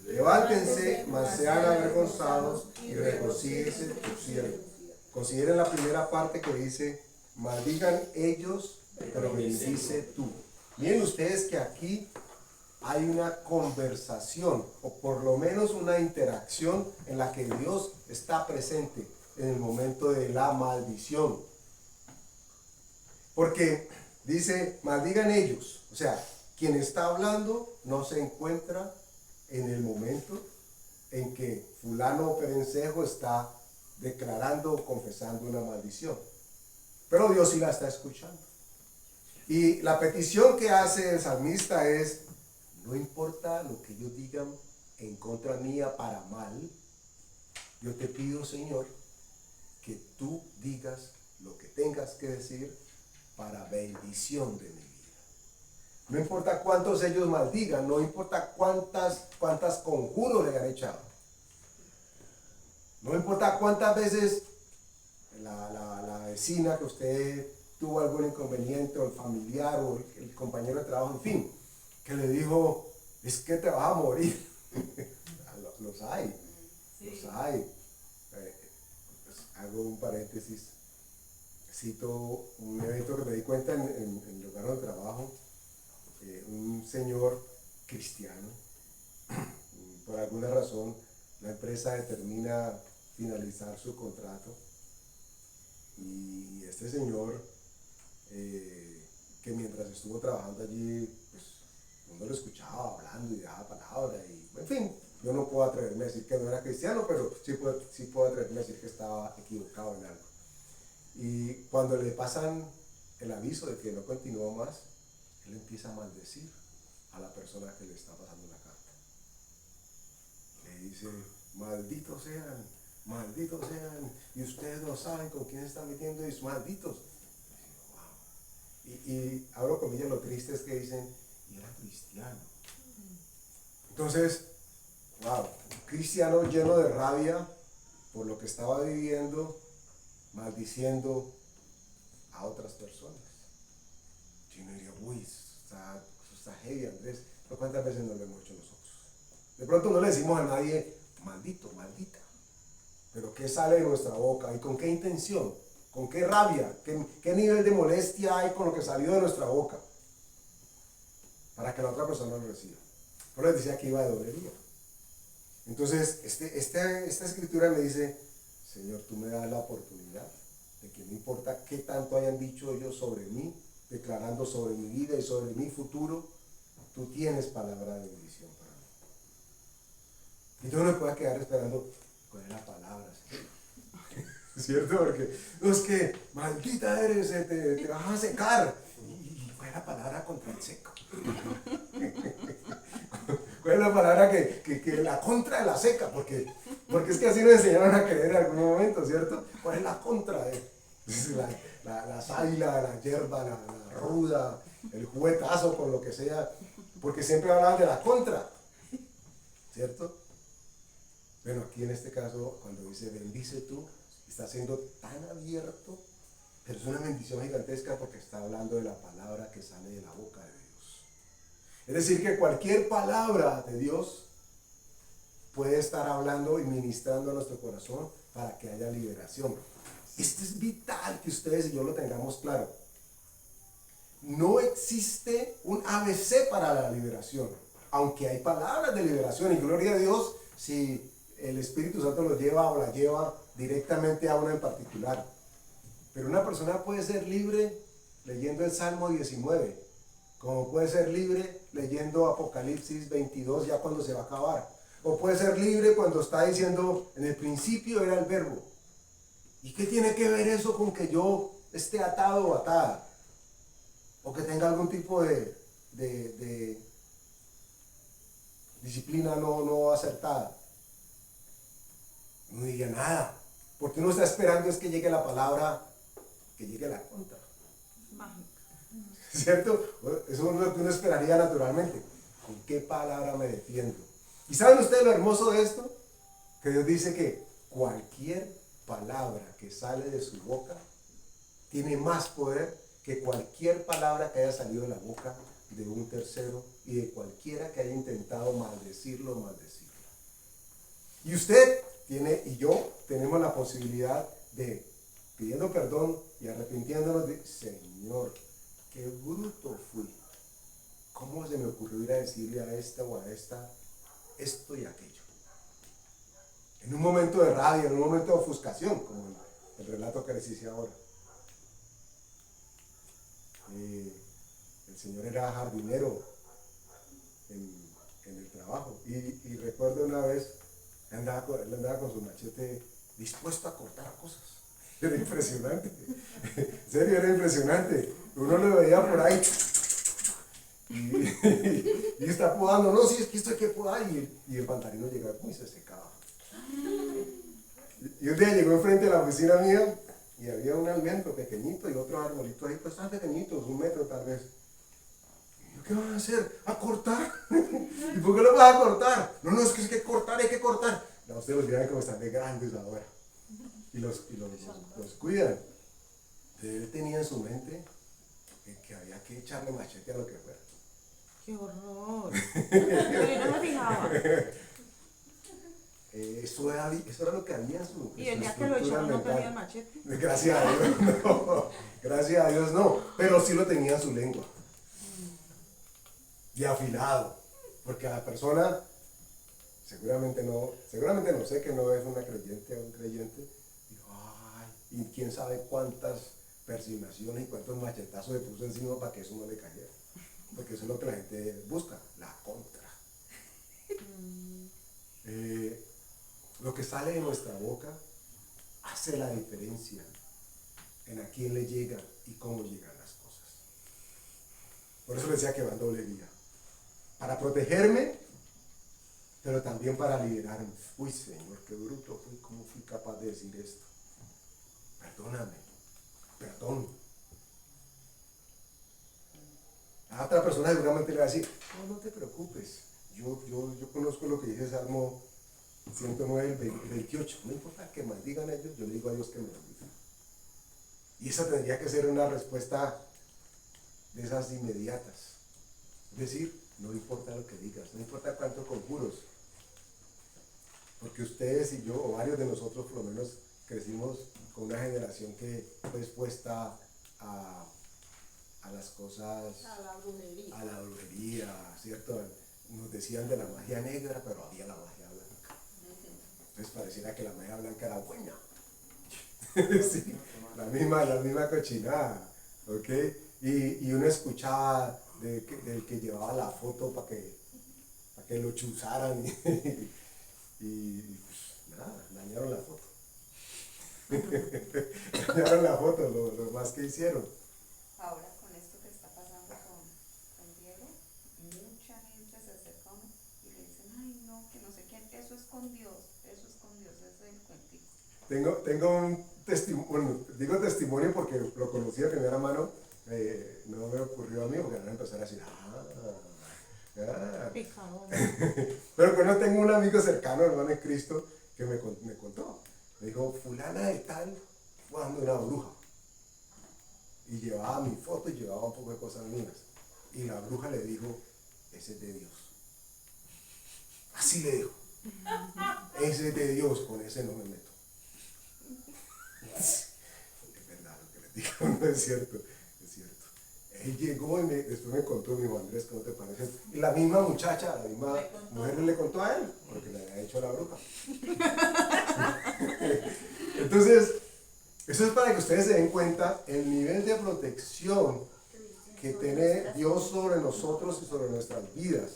Levántense, mas sean avergonzados y regocíjense tu siervo. Consideren la primera parte que dice, maldigan ellos, pero bendice tú. Miren ustedes que aquí hay una conversación, o por lo menos una interacción en la que Dios está presente en el momento de la maldición. Porque dice, maldigan ellos. O sea, quien está hablando no se encuentra en el momento en que fulano o perencejo está declarando o confesando una maldición. Pero Dios sí la está escuchando. Y la petición que hace el salmista es, no importa lo que ellos digan en contra mía para mal, yo te pido, Señor, que tú digas lo que tengas que decir para bendición de mi vida. No importa cuántos ellos maldigan, no importa cuántas conjuros le han echado. No importa cuántas veces la vecina que usted tuvo algún inconveniente, o el familiar, o el compañero de trabajo, en fin, que le dijo, es que te vas a morir. Los hay, los hay. Pues hago un paréntesis, cito un evento que me di cuenta en el lugar de trabajo, un señor cristiano, por alguna razón, la empresa determina finalizar su contrato y este señor, que mientras estuvo trabajando allí, pues uno lo escuchaba hablando y daba palabra y, en fin, yo no puedo atreverme a decir que no era cristiano, pero sí puedo atreverme a decir que estaba equivocado en algo. Y cuando le pasan el aviso de que no continúa más, él empieza a maldecir a la persona que le está pasando la carta. Le dice, malditos sean, y ustedes no saben con quién se están metiendo, y son malditos. Y abro comillas, lo triste es que dicen, y era cristiano. Entonces, wow, un cristiano lleno de rabia por lo que estaba viviendo, maldiciendo a otras personas. Yo no diría, uy, eso está heavy, Andrés. ¿Pero cuántas veces no lo hemos hecho nosotros? De pronto no le decimos a nadie, maldito, maldita. Pero ¿qué sale de nuestra boca? ¿Y con qué intención? ¿Con qué rabia? ¿Qué nivel de molestia hay con lo que salió de nuestra boca? Para que la otra persona lo reciba. Por eso les decía que iba de doble vía. Entonces, esta escritura me dice, Señor, tú me das la oportunidad de que no importa qué tanto hayan dicho ellos sobre mí, declarando sobre mi vida y sobre mi futuro, tú tienes palabra de bendición para mí. Y yo no me puedo quedar esperando cuál es la palabra, Señor. ¿Cierto? Porque no es que maldita eres, te vas a secar. ¿Y cuál es la palabra contra el seco? ¿Cuál es la palabra que la contra de la seca? Porque es que así nos enseñaron a creer en algún momento, ¿cierto? ¿Cuál es la contra de la sábila, la hierba, la ruda, el juguetazo, con lo que sea? Porque siempre hablaban de la contra, ¿cierto? Bueno, aquí en este caso, cuando dice bendice tú, está siendo tan abierto, pero es una bendición gigantesca porque está hablando de la palabra que sale de la boca de Dios. Es decir, que cualquier palabra de Dios puede estar hablando y ministrando a nuestro corazón para que haya liberación. Esto es vital que ustedes y yo lo tengamos claro. No existe un ABC para la liberación, aunque hay palabras de liberación, y gloria a Dios si el Espíritu Santo lo lleva o la lleva directamente a una en particular. Pero una persona puede ser libre leyendo el Salmo 19, como puede ser libre leyendo Apocalipsis 22 ya cuando se va a acabar, o puede ser libre cuando está diciendo en el principio era el verbo. ¿Y qué tiene que ver eso con que yo esté atado o atada? O que tenga algún tipo de disciplina no acertada. No diría nada, porque uno está esperando es que llegue la palabra, que llegue la contra. ¿Cierto? Eso uno esperaría naturalmente. ¿Con qué palabra me defiendo? ¿Y saben ustedes lo hermoso de esto? Que Dios dice que cualquier palabra que sale de su boca tiene más poder que cualquier palabra que haya salido de la boca de un tercero y de cualquiera que haya intentado maldecirlo o maldecirla. Y usted y yo tenemos la posibilidad de, pidiendo perdón y arrepintiéndonos, de Señor, qué bruto fui. ¿Cómo se me ocurrió ir a decirle a esta o a esta esto y aquello? En un momento de rabia, en un momento de ofuscación, como el relato que les hice ahora. El señor era jardinero en el trabajo y recuerdo una vez, él andaba con su machete dispuesto a cortar cosas. Era impresionante, en serio era impresionante. Uno lo veía por ahí y está podando, no, si es que esto hay que podar, y el pantalino llegaba y se secaba. Y un día llegó enfrente de la oficina mía y había un almendro pequeñito y otros arbolitos ahí, pues tan pequeñitos, 1 metro tal vez. Y yo, ¿qué van a hacer? ¿A cortar? ¿Y por qué lo vas a cortar? No, es que hay que cortar. No, ustedes los dirán como están de grandes ahora. los cuidan. Él tenía en su mente que había que echarle machete a lo que fuera. ¡Qué horror! Pero yo no me fijaba. Eso era lo que había en su Y el su día que lo estructura echaron no mental. tenía el machete. Gracias a Dios no, gracias a Dios no, pero sí lo tenía en su lengua. Y afilado, porque a la persona, seguramente no sé que no es una creyente o un creyente, dijo, ay, y quién sabe cuántas persignaciones y cuántos machetazos le puso encima para que eso no le cayera. Porque eso es lo que la gente busca, la contra. Lo que sale de nuestra boca hace la diferencia en a quién le llega y cómo llegan las cosas. Por eso le decía que va en doble vía. Para protegerme, pero también para liberarme. Uy, Señor, qué bruto fui, cómo fui capaz de decir esto. Perdóname, perdón. A otra persona seguramente le va a decir, no te preocupes. Yo conozco lo que dice Salmo 109, 28. No importa que maldigan ellos, yo le digo a Dios que me bendiga. Y esa tendría que ser una respuesta de esas inmediatas. Es decir, no importa lo que digas, no importa cuántos conjuros. Porque ustedes y yo, o varios de nosotros por lo menos, crecimos con una generación que fue expuesta a las cosas, a la brujería, ¿cierto? Nos decían de la magia negra, pero había la magia blanca. Entonces pareciera que la magia blanca era buena. Sí, la misma cochinada, ¿ok? Y uno escuchaba del que llevaba la foto para que lo chuzaran y pues, nada, dañaron la foto. Dañaron la foto, lo más que hicieron. Ahora con esto que está pasando con Diego, mucha gente se acerca a uno y le dicen, ay no, que no sé quién, eso es con Dios, ese es el cuentico. Tengo un testimonio, bueno, digo testimonio porque lo conocí de primera mano, no me ocurrió a mí porque van a empezar a decir, Picador. pero cuando tengo un amigo cercano, hermano en Cristo, que me contó, me dijo, fulana de tal fue dando una bruja, y llevaba mi foto y llevaba un poco de cosas mías, y la bruja le dijo, ese es de Dios, así le dijo, ese es de Dios, con ese no me meto. Es verdad lo que les digo, no es cierto, es cierto. Él llegó y después me contó, me dijo, Andrés, ¿cómo te parece? Y la misma muchacha, la misma mujer le contó a él, porque le había hecho a la bruja. Entonces, eso es para que ustedes se den cuenta el nivel de protección que tiene Dios sobre nosotros y sobre nuestras vidas.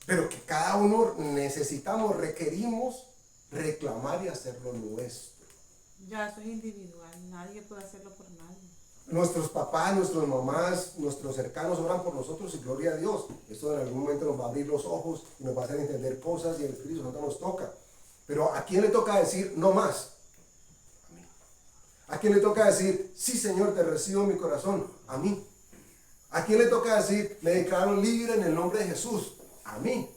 Pero que cada uno necesitamos, requerimos reclamar y hacerlo nuestro. Ya eso es individual, nadie puede hacerlo por nadie. Nuestros papás, nuestras mamás, nuestros cercanos oran por nosotros y gloria a Dios. Esto en algún momento nos va a abrir los ojos y nos va a hacer entender cosas y el Espíritu Santo nos toca. Pero ¿a quién le toca decir no más? A mí. ¿A quién le toca decir sí, Señor, te recibo en mi corazón? A mí. ¿A quién le toca decir me declaro libre en el nombre de Jesús? A mí.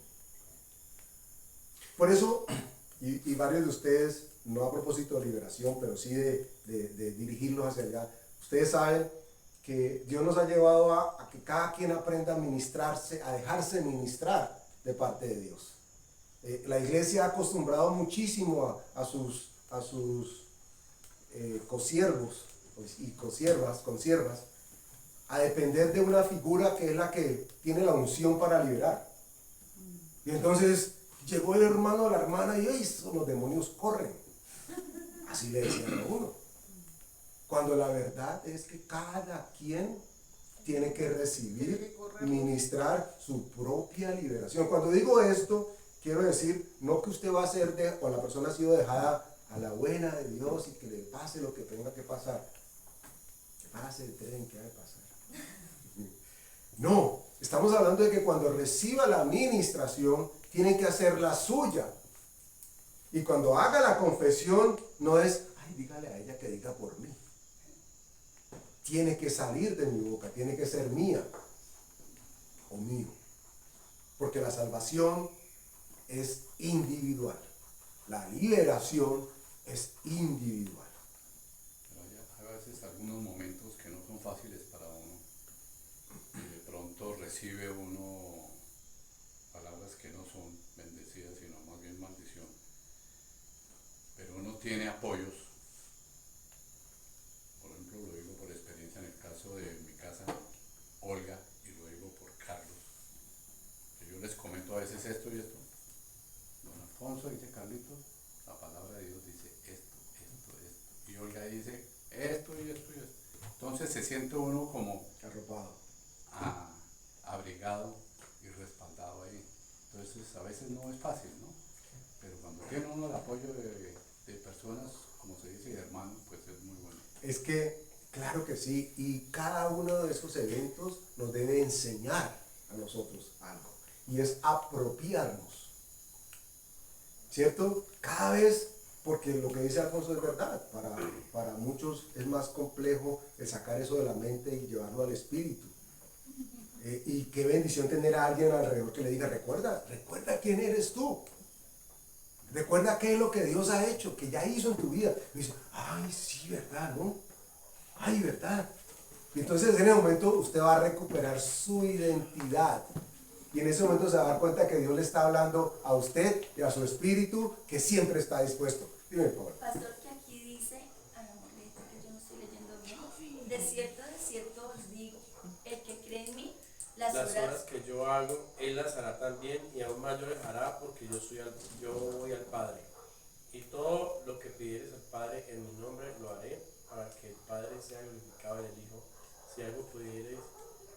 Por eso, y varios de ustedes, no a propósito de liberación, pero sí de dirigirlos hacia allá, ustedes saben que Dios nos ha llevado a que cada quien aprenda a ministrarse, a dejarse ministrar de parte de Dios. La iglesia ha acostumbrado muchísimo a sus consiervos y consiervas, a depender de una figura que es la que tiene la unción para liberar. Y entonces llegó el hermano o la hermana y los demonios corren. Así le decían a uno. Cuando la verdad es que cada quien tiene que recibir, ministrar su propia liberación. Cuando digo esto, quiero decir, no que usted va a ser o la persona ha sido dejada a la buena de Dios y que le pase lo que tenga que pasar. Que pase el tren, que ha de pasar. No, estamos hablando de que cuando reciba la ministración, tiene que hacer la suya. Y cuando haga la confesión, no es, ay, dígale a ella que diga por mí. Tiene que salir de mi boca, tiene que ser mía o mío. Porque la salvación es individual. La liberación es individual. Pero hay a veces algunos momentos que no son fáciles para uno y de pronto recibe uno palabras que no son bendecidas sino más bien maldición. Pero uno tiene apoyos, por ejemplo lo digo por experiencia en el caso de mi casa, Olga, y lo digo por Carlos, que yo les comento a veces esto y esto. Don Alfonso dice, Carlitos, la palabra de Dios dice esto, y Olga dice esto y esto y esto. Entonces se siente uno como Arropado. abrigado y respaldado ahí. Entonces a veces no es fácil, ¿no? Pero cuando tiene uno el apoyo de personas, como se dice, de hermanos, pues es muy bueno. Es que, claro que sí, y cada uno de esos eventos nos debe enseñar a nosotros algo, y es apropiarnos, ¿cierto? Cada vez, porque lo que dice Alfonso es verdad, para muchos es más complejo el sacar eso de la mente y llevarlo al espíritu. Y qué bendición tener a alguien alrededor que le diga, recuerda quién eres tú. Recuerda qué es lo que Dios ha hecho, que ya hizo en tu vida. Y dice, ay, sí, verdad, ¿no? Ay, verdad. Y entonces en ese momento usted va a recuperar su identidad. Y en ese momento se va a dar cuenta que Dios le está hablando a usted y a su espíritu, que siempre está dispuesto. Dime, por favor. Pastor, que aquí dice, a la molesta, que yo no estoy leyendo bien, de cierto os digo, el que cree en mí, las obras que yo hago, él las hará también, y aún mayores hará, porque yo voy al Padre. Y todo lo que pidieres al Padre en mi nombre lo haré, para que el Padre sea glorificado en el Hijo. Si algo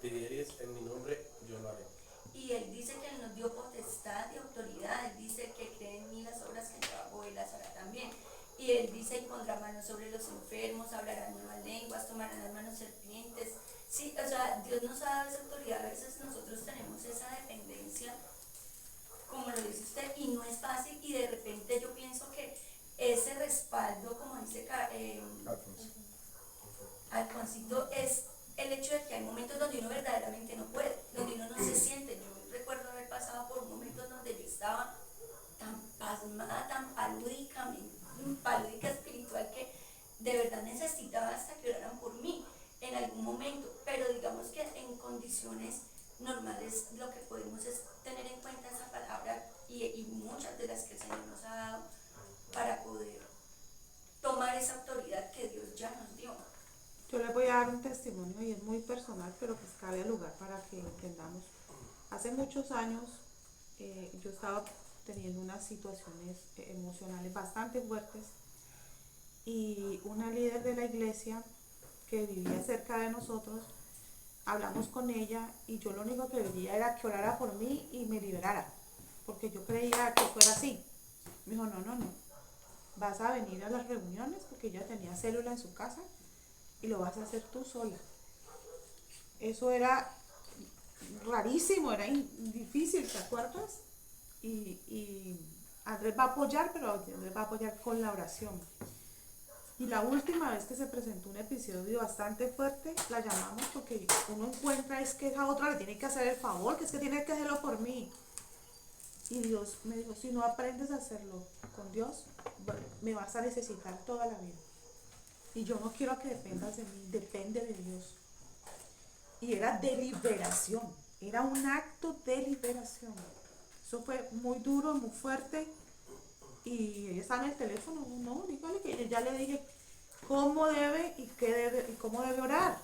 pidieres en mi nombre, yo lo haré. Y él dice que él nos dio potestad y autoridad. Él dice que cree en mí, las obras que yo hago, él las hará también. Y él dice, y pondrá manos sobre los enfermos, hablarán nuevas lenguas, tomarán las manos serpientes. Sí, o sea, Dios nos ha dado esa autoridad. A veces nosotros tenemos esa dependencia, como lo dice usted, y no es fácil. Y de repente yo pienso que ese respaldo, como dice Alfonsito, es el hecho de que hay momentos donde uno verdaderamente no puede, donde uno no se siente. Yo recuerdo haber pasado por momentos donde yo estaba tan pasmada, tan palúdica espiritual, que de verdad necesitaba hasta que oraran por mí en algún momento. Pero digamos que en condiciones normales lo que podemos es tener en cuenta esa palabra y muchas de las que el Señor nos ha dado para poder tomar esa autoridad que Dios ya nos dio. Yo les voy a dar un testimonio y es muy personal, pero pues cabe lugar para que entendamos. Hace muchos años yo estaba teniendo unas situaciones emocionales bastante fuertes y una líder de la iglesia que vivía cerca de nosotros, hablamos con ella y yo lo único que quería era que orara por mí y me liberara, porque yo creía que fuera así. Me dijo, no, vas a venir a las reuniones, porque ella tenía célula en su casa, y lo vas a hacer tú sola. Eso era rarísimo, era difícil, ¿te acuerdas? Y Andrés va a apoyar, pero Andrés va a apoyar con la oración. Y la última vez que se presentó un episodio bastante fuerte, la llamamos porque uno encuentra es que esa otra le tiene que hacer el favor, que es que tiene que hacerlo por mí. Y Dios me dijo, si no aprendes a hacerlo con Dios, me vas a necesitar toda la vida. Y yo no quiero que dependas de mí, depende de Dios. Y era de liberación, era un acto de liberación. Eso fue muy duro, muy fuerte. Y ella está en el teléfono, no, dígale que ya le dije cómo debe y qué debe y cómo debe orar.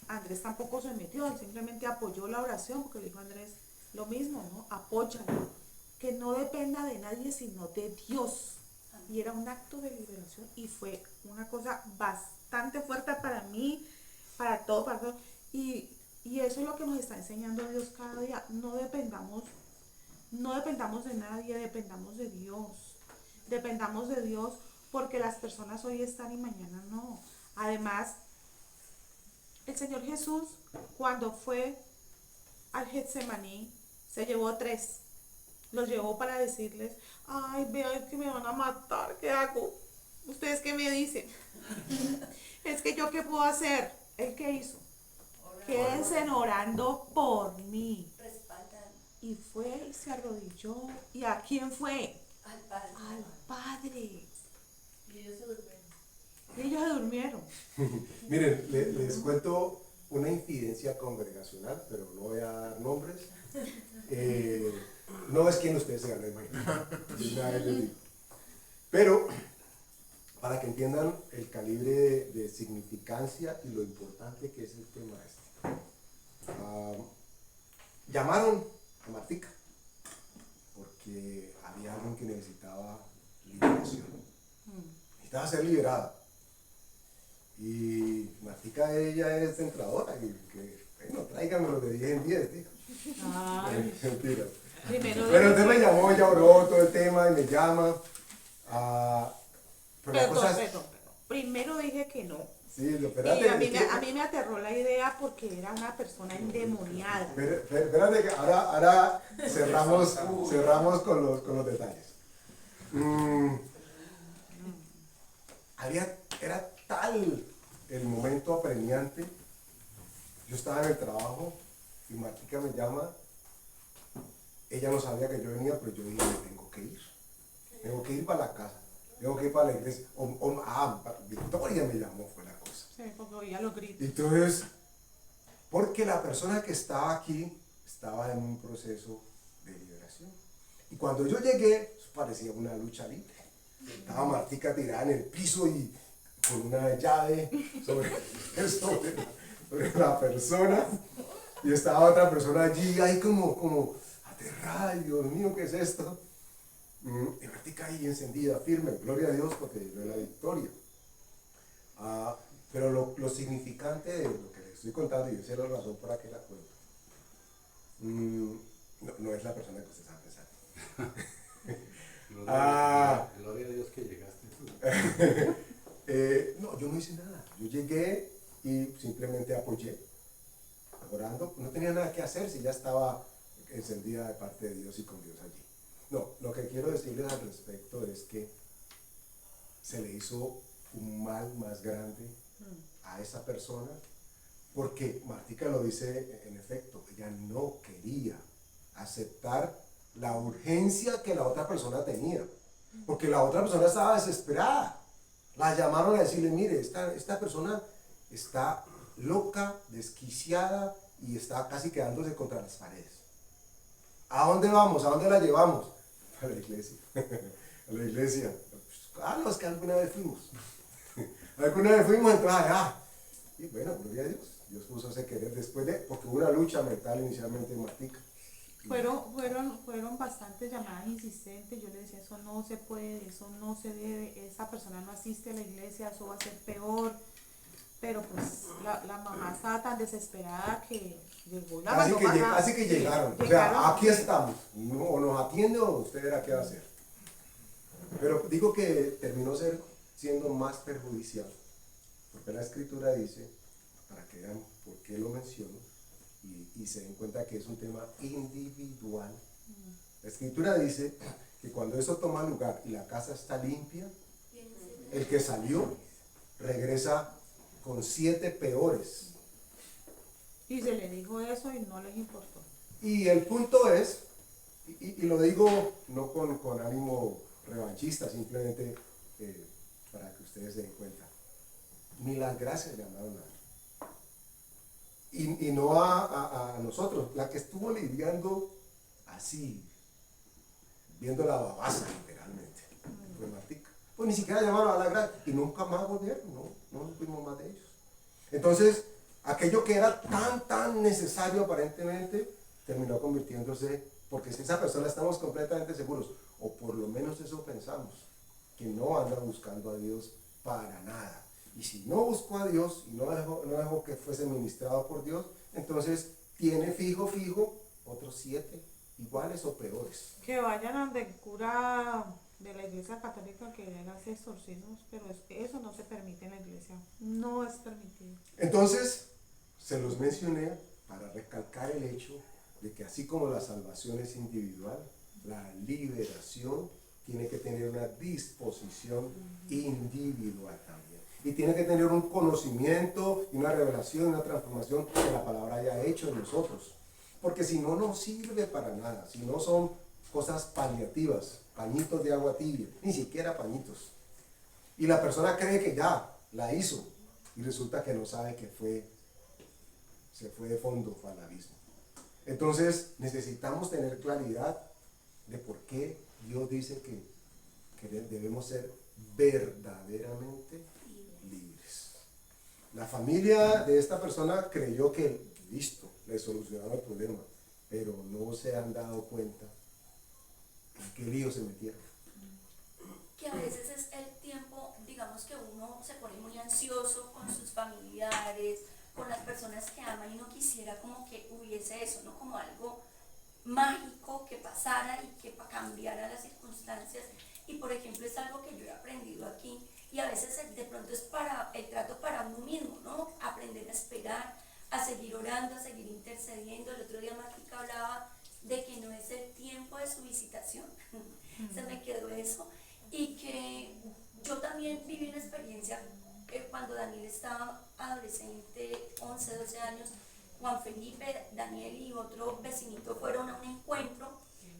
Andrés tampoco se metió, él simplemente apoyó la oración, porque le dijo a Andrés lo mismo, ¿no? Apóyalo, que no dependa de nadie sino de Dios. Y era un acto de liberación y fue una cosa bastante fuerte para mí, para todo. Y eso es lo que nos está enseñando Dios cada día. No dependamos de nadie, dependamos de Dios. Dependamos de Dios, porque las personas hoy están y mañana no. Además, el Señor Jesús, cuando fue al Getsemaní, se llevó 3. Los llevó para decirles, ay, vean que me van a matar, ¿qué hago? ¿Ustedes qué me dicen? Es que yo, ¿qué puedo hacer? ¿Él qué hizo? Quédense orando por mí. Respaldan Y fue y se arrodilló. ¿Y a quién fue? al Padre. Al Padre. Y ellos se durmieron. Miren, les cuento una infidencia congregacional, pero no voy a dar nombres. No es quien ustedes se van a imaginar. De una vez les digo. Pero, para que entiendan el calibre de significancia y lo importante que es el tema este. Llamaron a Martica porque había alguien que necesitaba liberación. Necesitaba ser liberada. Y Martica, ella es centradora y que, bueno, tráiganmelo de 10 en 10, dijo. Ay, Mentira. primero Pero entonces me llamó, ella oró todo el tema y me llama. Pero la cosa es, perdón. Primero dije que no. sí, Y espérate. a mí me aterró la idea porque era una persona endemoniada. Espérate que ahora cerramos con los detalles. Era tal el momento apremiante. Yo estaba en el trabajo y Martica me llama. Ella no sabía que yo venía, pero yo dije, me tengo que ir. Tengo que ir para la casa. Tengo que ir para la iglesia. Victoria me llamó, fue la cosa. Sí, porque oía los gritos. Entonces, porque la persona que estaba aquí estaba en un proceso de liberación. Y cuando yo llegué, eso parecía una lucha libre. Estaba Martica tirada en el piso y con una llave sobre la persona. Y estaba otra persona allí, ahí como aterrada. Dios mío, ¿qué es esto? Y Martica ahí encendida, firme, gloria a Dios porque llegó la victoria. Pero lo significante de lo que les estoy contando, y yo sé la razón por la que la cuento, no es la persona que ustedes están pensando. Gloria a Dios que llegaste tú. No, yo no hice nada. Yo llegué y simplemente apoyé, orando. No tenía nada que hacer si ya estaba encendida de parte de Dios y con Dios allí. No, lo que quiero decirles al respecto es que se le hizo un mal más grande a esa persona, porque Martica lo dice en efecto, ella no quería aceptar la urgencia que la otra persona tenía, porque la otra persona estaba desesperada. La llamaron a decirle, mire, esta persona está loca, desquiciada y está casi quedándose contra las paredes. ¿A dónde vamos? ¿A dónde la llevamos? A la iglesia. A la iglesia. No, es que alguna vez fuimos. Alguna vez fuimos, entonces allá. Y bueno, gloria a Dios. Dios puso ese querer después porque hubo una lucha mental inicialmente en Martica. Fueron bastantes llamadas insistentes. Yo le decía, eso no se puede, eso no se debe, esa persona no asiste a la iglesia, eso va a ser peor. Pero pues la mamá estaba tan desesperada que llegó la mamá. Así que llegaron. O sea, aquí estamos. O nos atiende o usted verá qué va a hacer. Pero digo que terminó siendo más perjudicial. Porque la escritura dice, para que vean por qué lo menciono, y se den cuenta que es un tema individual. La escritura dice que cuando eso toma lugar y la casa está limpia, el que salió regresa con 7 peores. Y se le dijo eso y no les importó. Y el punto es, y lo digo no con ánimo revanchista, simplemente para que ustedes se den cuenta, ni las gracias le han dado nada. Y no a nosotros, la que estuvo lidiando así, viendo la babasa literalmente, fue Martica. Pues ni siquiera llamaron a la gracia y nunca más volvieron, no fuimos más de ellos. Entonces, aquello que era tan necesario aparentemente, terminó convirtiéndose, porque si esa persona estamos completamente seguros, o por lo menos eso pensamos, que no anda buscando a Dios para nada. Y si no buscó a Dios y no dejó que fuese ministrado por Dios, entonces tiene fijo otros 7 iguales o peores. Que vayan a donde el cura de la iglesia católica que él hace exorcismos, pero eso no se permite en la iglesia, no es permitido. Entonces, se los mencioné para recalcar el hecho de que así como la salvación es individual, la liberación tiene que tener una disposición individual también. Y tiene que tener un conocimiento y una revelación, una transformación que la palabra haya hecho en nosotros. Porque si no, no sirve para nada. Si no son cosas paliativas, pañitos de agua tibia, ni siquiera pañitos. Y la persona cree que ya la hizo y resulta que no sabe que se fue de fondo para el abismo. Entonces necesitamos tener claridad de por qué Dios dice que debemos ser verdaderamente libres. La familia de esta persona creyó que listo, le solucionaron el problema, pero no se han dado cuenta en qué lío se metieron. Que a veces es el tiempo, digamos que uno se pone muy ansioso con sus familiares, con las personas que aman y no quisiera como que hubiese eso, ¿no? Como algo mágico que pasara y que cambiara las circunstancias. Y por ejemplo es algo que yo he aprendido aquí y a veces de pronto es para el trato para uno mismo, ¿no? Aprender a esperar, a seguir orando, a seguir intercediendo. El otro día Matica hablaba de que no es el tiempo de su visitación, se me quedó eso, y que yo también viví una experiencia cuando Daniel estaba adolescente, 11, 12 años, Juan Felipe, Daniel y otro vecinito fueron a un encuentro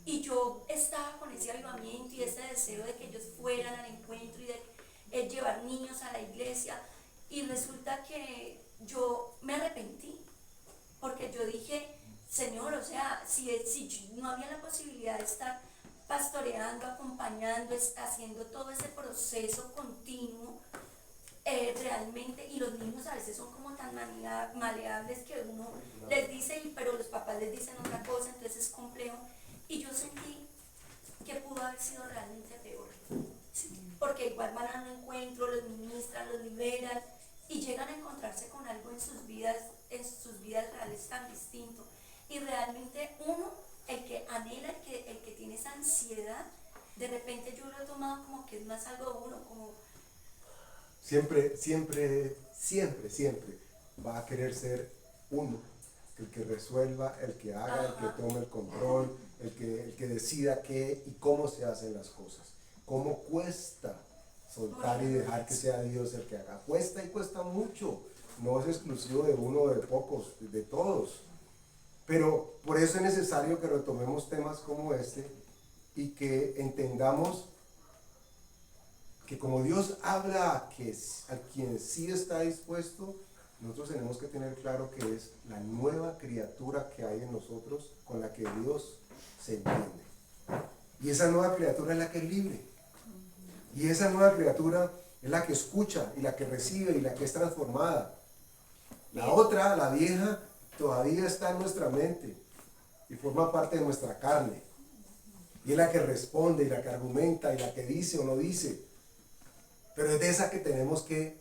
y yo estaba con ese avivamiento y ese deseo de que ellos fueran al encuentro y de llevar niños a la iglesia, y resulta que yo me arrepentí porque yo dije, Señor, o sea, si no había la posibilidad de estar pastoreando, acompañando, haciendo todo ese proceso continuo, realmente, y los niños a veces son como tan maleables que uno les dice, pero los papás les dicen otra cosa, entonces es complejo, y yo sentí que pudo haber sido realmente peor, ¿sí? Porque igual van a un encuentro, los ministran, los liberan, y llegan a encontrarse con algo en sus vidas reales tan distinto, y realmente uno, el que anhela, el que tiene esa ansiedad, de repente yo lo he tomado como que es más algo de uno, como Siempre, siempre, siempre, siempre va a querer ser uno, el que resuelva, el que haga, el que tome el control, el que decida qué y cómo se hacen las cosas. Cómo cuesta soltar y dejar que sea Dios el que haga. Cuesta y cuesta mucho. No es exclusivo de uno o de pocos, de todos. Pero por eso es necesario que retomemos temas como este y que entendamos que como Dios habla a quien sí está dispuesto, nosotros tenemos que tener claro que es la nueva criatura que hay en nosotros con la que Dios se entiende. Y esa nueva criatura es la que es libre. Y esa nueva criatura es la que escucha y la que recibe y la que es transformada. La otra, la vieja, todavía está en nuestra mente y forma parte de nuestra carne. Y es la que responde y la que argumenta y la que dice o no dice. Pero es de esa que tenemos que,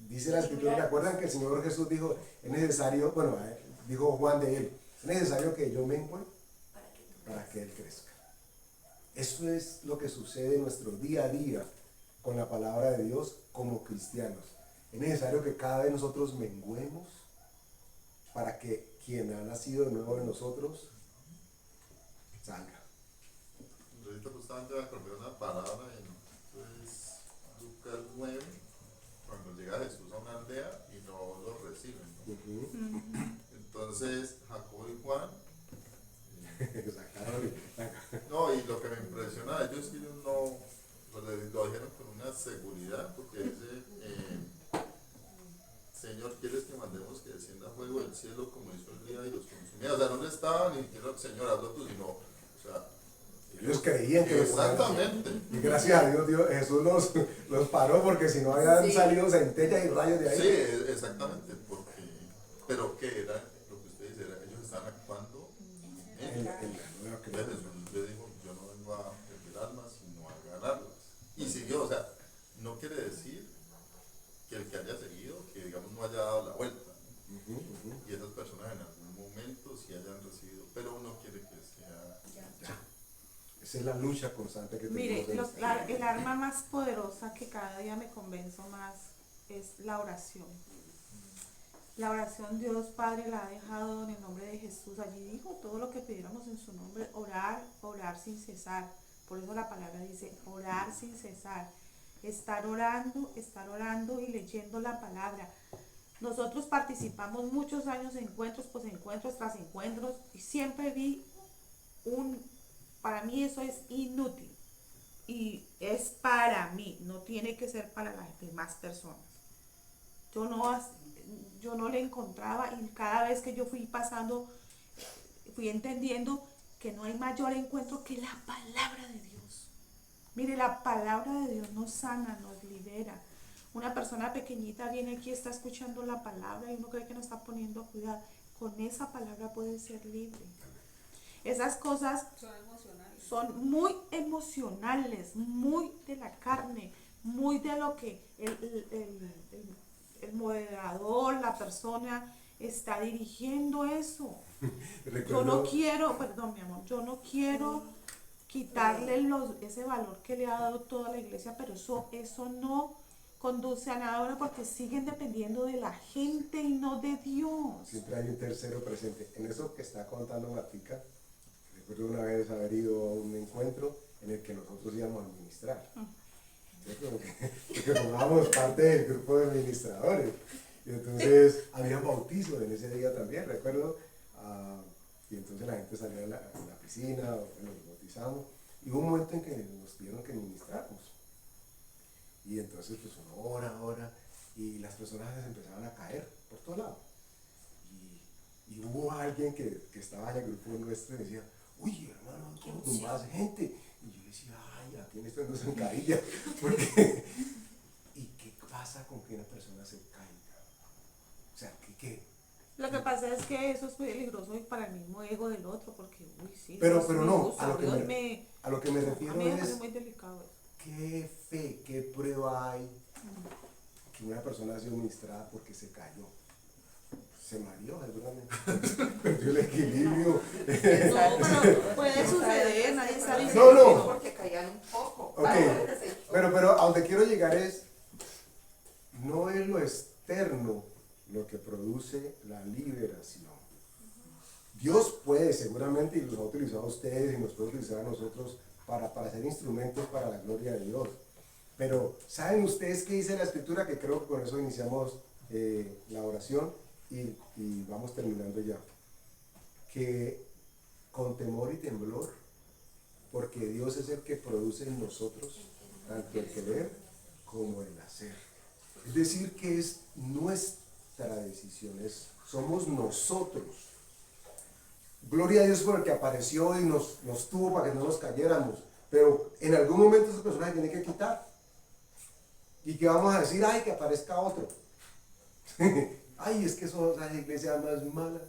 dice la Escritura, ¿te acuerdan que el Señor Jesús dijo, es necesario, bueno, dijo Juan de él, es necesario que yo mengue para que Él crezca? Eso es lo que sucede en nuestro día a día con la palabra de Dios como cristianos. Es necesario que cada vez nosotros menguemos para que quien ha nacido de nuevo en nosotros salga. Ahorita justamente me acordé de una palabra en Lucas 9, cuando llega Jesús a una aldea y no lo reciben, ¿no? Entonces Jacobo y Juan no, y lo que me impresiona de ellos es que ellos no lo dijeron con una seguridad, porque dice Señor, ¿quieres que mandemos que descienda fuego del cielo como hizo el día y los consumía? O sea, no le estaban ni diciendo, Señor, hazlo tú, sino, o sea, ellos creían que exactamente. Y gracias a Dios, Jesús los paró, porque si no habían salido centellas y rayos de ahí. Sí, exactamente, porque, pero ¿qué era? Lo que usted dice, ellos estaban actuando en la nueva criatura. Jesús le dijo, yo no vengo a perder almas, sino a ganarlas. Y siguió, o sea, no quiere decir que el que haya seguido, que digamos no haya dado la vuelta, ¿no? Y esas personas en algún momento sí hayan recibido, pero uno quiere que sea ya. Esa es la lucha constante que tenemos. Mire, el arma más poderosa que cada día me convenzo más es la oración. La oración Dios Padre la ha dejado en el nombre de Jesús. Allí dijo todo lo que pidiéramos en su nombre, orar, orar sin cesar. Por eso la palabra dice orar sin cesar. Estar orando y leyendo la palabra. Nosotros participamos muchos años en encuentros, pues encuentros tras encuentros, y siempre vi para mí eso es inútil. y es para mí, no tiene que ser para las demás personas. Yo no le encontraba, y cada vez que yo fui pasando, fui entendiendo que no hay mayor encuentro que la palabra de Dios. Mire, la palabra de Dios nos sana, nos libera. Una persona pequeñita viene aquí, está escuchando la palabra y uno cree que no está poniendo cuidado. Con esa palabra puede ser libre. Esas cosas Son emocionales. son muy emocionales, muy de la carne, muy de lo que el moderador, la persona está dirigiendo eso. Yo no quiero, perdón mi amor, yo no quiero quitarle ese valor que le ha dado toda la iglesia, pero eso no conduce a nada ahora porque siguen dependiendo de la gente y no de Dios. Siempre hay un tercero presente. En eso que está contando Matica, recuerdo una vez haber ido a un encuentro en el que nosotros íbamos a administrar. ¿Cierto? Porque formábamos parte del grupo de administradores. Y entonces había bautizo en ese día también, recuerdo. Y entonces la gente salía a la piscina, nos bautizamos. Y hubo un momento en que nos pidieron que ministráramos. Y entonces pues uno ora, y las personas se empezaban a caer por todos lados. Y hubo alguien que estaba en el grupo nuestro y decía, uy hermano, ¿cómo tumbas gente? Y yo decía, ay, aquí en esto no se caía. Porque, ¿y qué pasa con que una persona se caiga? O sea, ¿qué? Lo que pasa es que eso es peligroso y para el mismo ego del otro, porque, uy, sí, Pero Dios me no, gusta, a lo que me a refiero mí me parece es, muy delicado eso. ¿qué fe, qué prueba hay que una persona ha sido ministrada porque se cayó? Se mareó seguramente, perdió el equilibrio. No, pero puede suceder, nadie está No, diciendo no. que no. Porque caían un poco. Ok, pero a donde quiero llegar es, no es lo externo lo que produce la liberación. Dios puede seguramente, y los ha utilizado a ustedes y nos puede utilizar a nosotros para ser instrumentos para la gloria de Dios. Pero, ¿saben ustedes qué dice la Escritura? Que creo que con eso iniciamos la oración y vamos terminando ya. Que con temor y temblor, porque Dios es el que produce en nosotros tanto el querer como el hacer. Es decir, que es nuestra decisión, somos nosotros. Gloria a Dios por el que apareció y nos tuvo para que no nos cayéramos, pero en algún momento esa persona se tiene que quitar. ¿Y qué vamos a decir? Ay, que aparezca otro. Ay, es que son las iglesias más malas,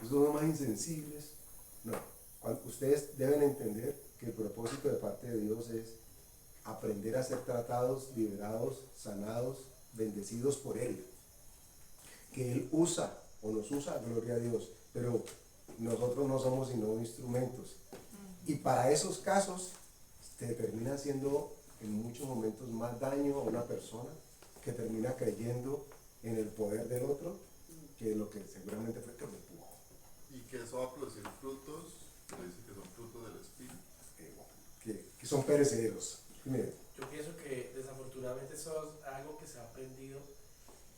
son más insensibles. No, ustedes deben entender que el propósito de parte de Dios es aprender a ser tratados, liberados, sanados, bendecidos por Él. Que Él usa o nos usa, gloria a Dios, pero nosotros no somos sino instrumentos. Y para esos casos te termina haciendo en muchos momentos más daño a una persona que termina creyendo en el poder del otro que lo que seguramente fue que lo empujó. Y que eso va a producir frutos, que dice que son frutos del Espíritu. Que son perecederos. Miren, Yo pienso que desafortunadamente eso es algo que se ha aprendido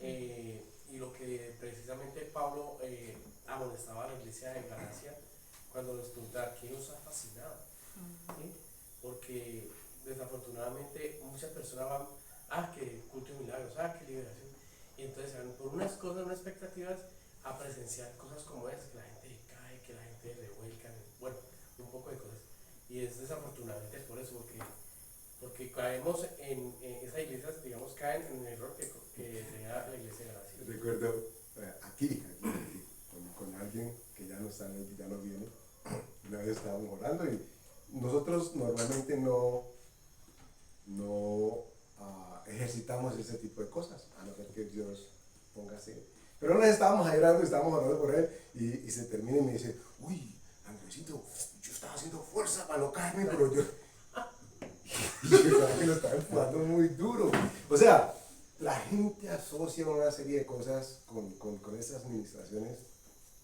y lo que precisamente Pablo amonestaba a la iglesia de Galacia cuando les preguntaba qué os ha fascinado, ¿sí? Porque desafortunadamente muchas personas van, que culto de milagros, que liberación, y entonces van por unas cosas, unas expectativas a presenciar cosas como esas, que la gente cae, que la gente revuelca, bueno, un poco de cosas, y es desafortunadamente por eso, porque caemos en esas iglesias, digamos, caen en el error que tenía la iglesia de Gracia. recuerdo aquí con alguien que ya no está, ya no viene. Una vez estábamos orando y nosotros normalmente no ejercitamos ese tipo de cosas, a no ser que Dios ponga así. Pero nos estábamos ahí orando, estábamos orando por él y se termina y me dice, uy, Andresito, yo estaba haciendo fuerza para no caerme, pero yo pensaba que lo estaba empujando muy duro. O sea, la gente asocia una serie de cosas con esas administraciones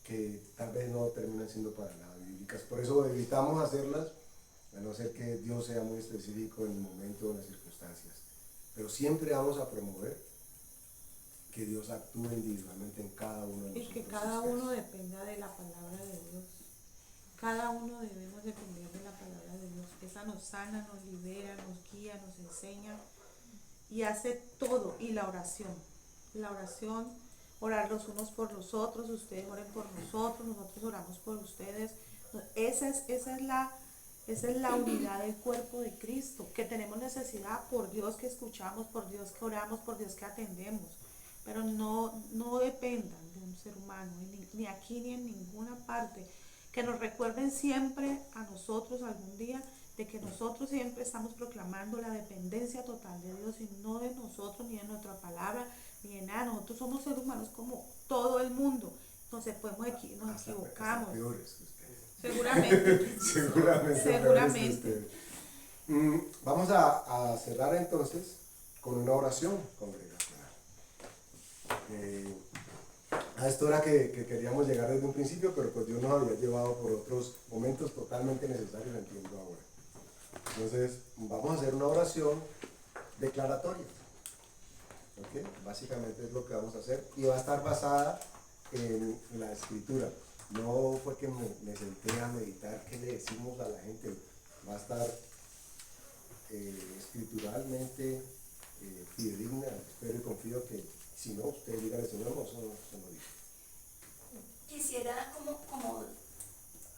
que tal vez no terminan siendo para nada bíblicas. Por eso evitamos hacerlas, a no ser que Dios sea muy específico en el momento o en las circunstancias. Pero siempre vamos a promover que Dios actúe individualmente en cada uno de nosotros. Y que cada uno dependa de la palabra de Dios. Cada uno debemos depender de la palabra de Dios. Esa nos sana, nos libera, nos guía, nos enseña y hace todo. Y la oración, orar los unos por los otros, ustedes oren por nosotros oramos por ustedes. Esa es la unidad del cuerpo de Cristo, que tenemos necesidad por Dios que escuchamos, por Dios que oramos, por Dios que atendemos. Pero no dependan de un ser humano, ni aquí ni en ninguna parte. Que nos recuerden siempre a nosotros algún día de que nosotros siempre estamos proclamando la dependencia total de Dios y no de nosotros, ni de nuestra palabra, ni de nada. Nosotros somos seres humanos como todo el mundo. Entonces nos equivocamos. Seguramente. Seguramente. Vamos a cerrar entonces con una oración congregacional. A esto era que queríamos llegar desde un principio, pero pues Dios nos había llevado por otros momentos totalmente necesarios, entiendo ahora. Entonces, vamos a hacer una oración declaratoria. ¿Okay? Básicamente es lo que vamos a hacer y va a estar basada en la escritura. No fue que me senté a meditar qué le decimos a la gente. Va a estar escrituralmente fidedigna. Espero y confío que si no, usted diga al Señor, no, eso no dice. Quisiera como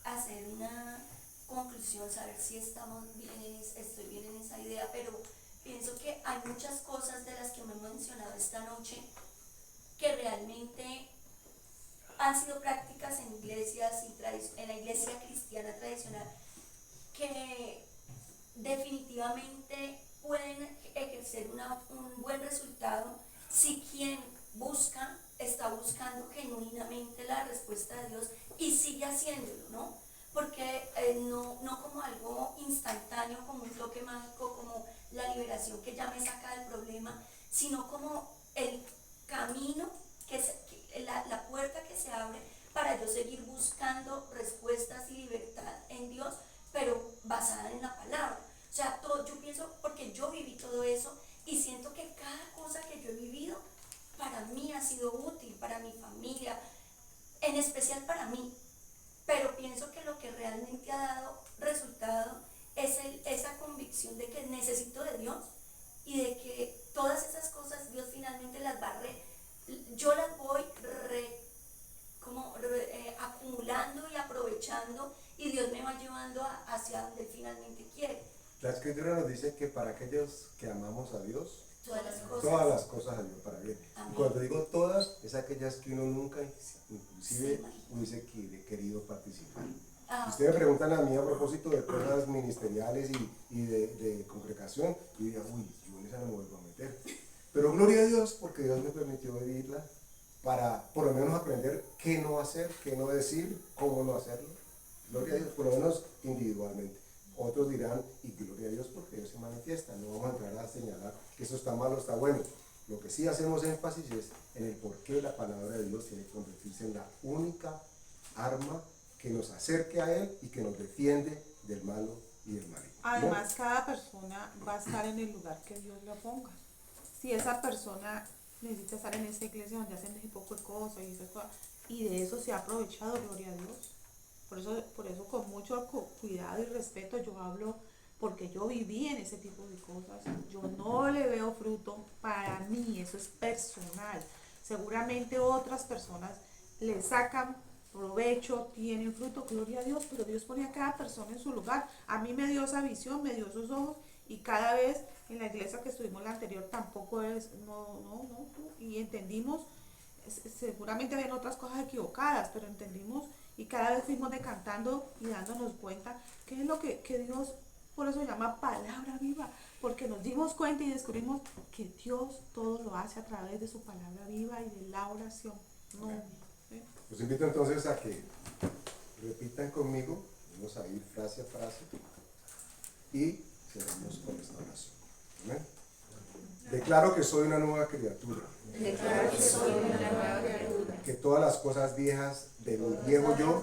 hacer una conclusión, saber si estoy bien en esa idea, pero pienso que hay muchas cosas de las que me he mencionado esta noche que realmente han sido prácticas en iglesias y en la iglesia cristiana tradicional que definitivamente pueden ejercer un buen resultado si quien está buscando genuinamente la respuesta de Dios y sigue haciéndolo, ¿no? Porque no como algo instantáneo, como un toque mágico, como la liberación que ya me saca del problema, sino como el camino, la puerta que se abre para yo seguir buscando respuestas y libertad en Dios, pero basada en la palabra. O sea, yo pienso, porque yo viví todo eso y siento que cada cosa que yo he vivido para mí ha sido útil, para mi familia, en especial para mí. Pero pienso que lo que realmente ha dado resultado es esa convicción de que necesito de Dios y de que todas esas cosas Dios finalmente yo las voy acumulando y aprovechando y Dios me va llevando hacia donde Él finalmente quiere. La escritura nos dice que para aquellos que amamos a Dios, Todas las cosas ayudan para bien. Amén. Y cuando digo todas, es aquellas que uno nunca inclusive hubiese querido participar. Si ustedes me preguntan a mí a propósito de cosas ministeriales y de congregación, yo diría, yo en esa no me vuelvo a meter. Pero gloria a Dios porque Dios me permitió vivirla para por lo menos aprender qué no hacer, qué no decir, cómo no hacerlo. Gloria a Dios, por lo menos individualmente. Otros dirán, y gloria a Dios porque Dios se manifiesta. No vamos a entrar a señalar que eso está malo, está bueno. Lo que sí hacemos énfasis es en el por qué la palabra de Dios tiene que convertirse en la única arma que nos acerque a Él y que nos defiende del malo y del maligno. Además, cada persona va a estar en el lugar que Dios lo ponga. Si esa persona necesita estar en esa iglesia donde hacen ese poco de cosas y de eso se ha aprovechado, gloria a Dios. Por eso con mucho cuidado y respeto yo hablo, porque yo viví en ese tipo de cosas. Yo no le veo fruto para mí, eso es personal. Seguramente otras personas le sacan provecho, tienen fruto, gloria a Dios, pero Dios pone a cada persona en su lugar. A mí me dio esa visión, me dio esos ojos, y cada vez en la iglesia que estuvimos la anterior tampoco es, y entendimos, seguramente habían otras cosas equivocadas, pero entendimos y cada vez fuimos decantando y dándonos cuenta qué es lo que Dios, por eso llama palabra viva, porque nos dimos cuenta y descubrimos que Dios todo lo hace a través de su palabra viva y de la oración. ¿Sí? Los invito entonces a que repitan conmigo, vamos a ir frase a frase y cerramos con esta oración. ¿Amén? Declaro que soy una nueva criatura. Declaro que soy una nueva criatura. Que todas las cosas viejas de mi viejo yo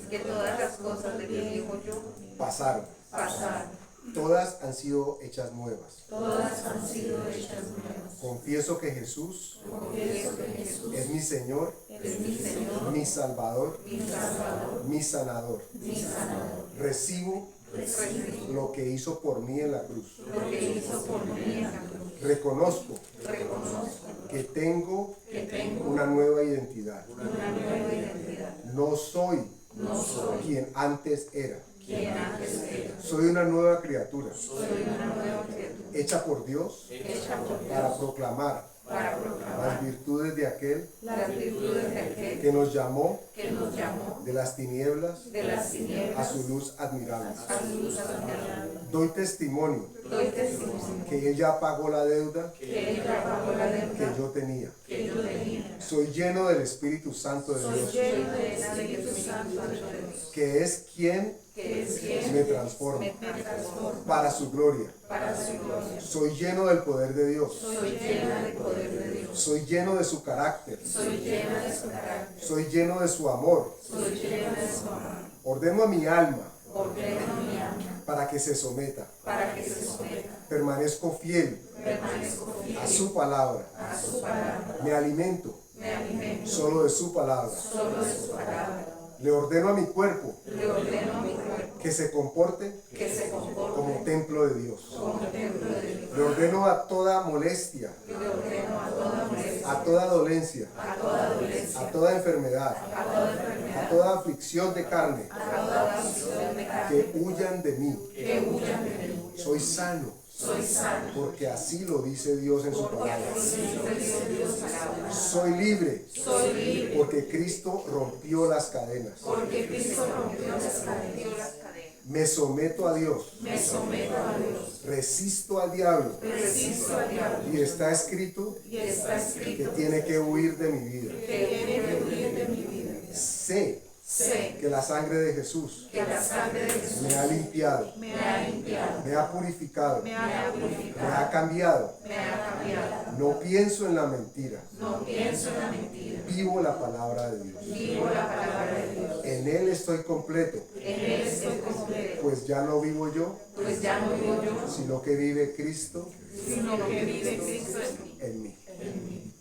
Que todas las cosas de mi viejo yo pasaron. pasaron. Todas han sido hechas nuevas. Todas han sido hechas nuevas. Confieso que Jesús Confieso que Jesús es mi Señor, es mi Señor, mi Salvador, mi Salvador, mi sanador. mi sanador. Recibo Recibo lo que hizo por mí en la cruz. lo que hizo por mí en la cruz. Reconozco Reconozco que tengo que tengo una nueva identidad. una nueva identidad. No soy No soy quien antes era. quien antes era. Soy una nueva criatura, Soy una nueva criatura, hecha por Dios hecha por para Dios proclamar para proclamar las virtudes de aquel las virtudes de aquel que nos llamó que nos llamó de las tinieblas de las a tinieblas su luz admirable. a su luz admirable. Doy testimonio Doy testimonio que Él ya pagó la deuda que Él ya pagó la que deuda yo tenía. que yo tenía. Soy lleno del Espíritu Santo de Soy Dios, lleno del Espíritu Santo de Dios, que es quien que es quien me transforma me transforma para su gloria. para su gloria. Soy lleno del poder de Dios. Soy llena del poder de Dios. Soy lleno de su carácter. Soy llena de su carácter. Soy lleno de su amor. Soy llena de su amor. Ordeno a mi alma Ordeno mi alma para que se someta. para que se someta. Permanezco fiel Permanezco a fiel su palabra. a su palabra. Me alimento Me alimento solo de su palabra. solo de su palabra. Le ordeno a mi cuerpo Le ordeno a mi cuerpo que se comporte que se comporte como templo de Dios. como templo de Dios. Le ordeno a toda molestia, Le ordeno a toda molestia, a toda dolencia, a toda dolencia, a toda enfermedad, a toda enfermedad, a toda aflicción de carne, a toda aflicción de carne, que huyan de mí. que huyan de mí. Soy sano, Soy sano, porque así lo dice Dios en su porque palabra. así lo dice Dios palabra. Soy libre, Soy libre, porque Cristo rompió las cadenas. porque Cristo rompió las cadenas. Me someto a Dios, Me someto a Dios, resisto al diablo, resisto al diablo, y está escrito y está que escrito tiene que huir de mi vida. que tiene que huir de mi vida. Sé Sé que la sangre de Jesús que la sangre de Jesús me ha limpiado, me ha limpiado, me ha purificado, me ha me purificado, ha cambiado. me ha cambiado. No pienso en la mentira, No pienso en la mentira, vivo la palabra de Dios. vivo la palabra de Dios. En Él estoy completo, En Él estoy completo, pues ya no vivo yo, pues ya no vivo yo, sino que vive Cristo sino que vive Cristo en mí. en mí.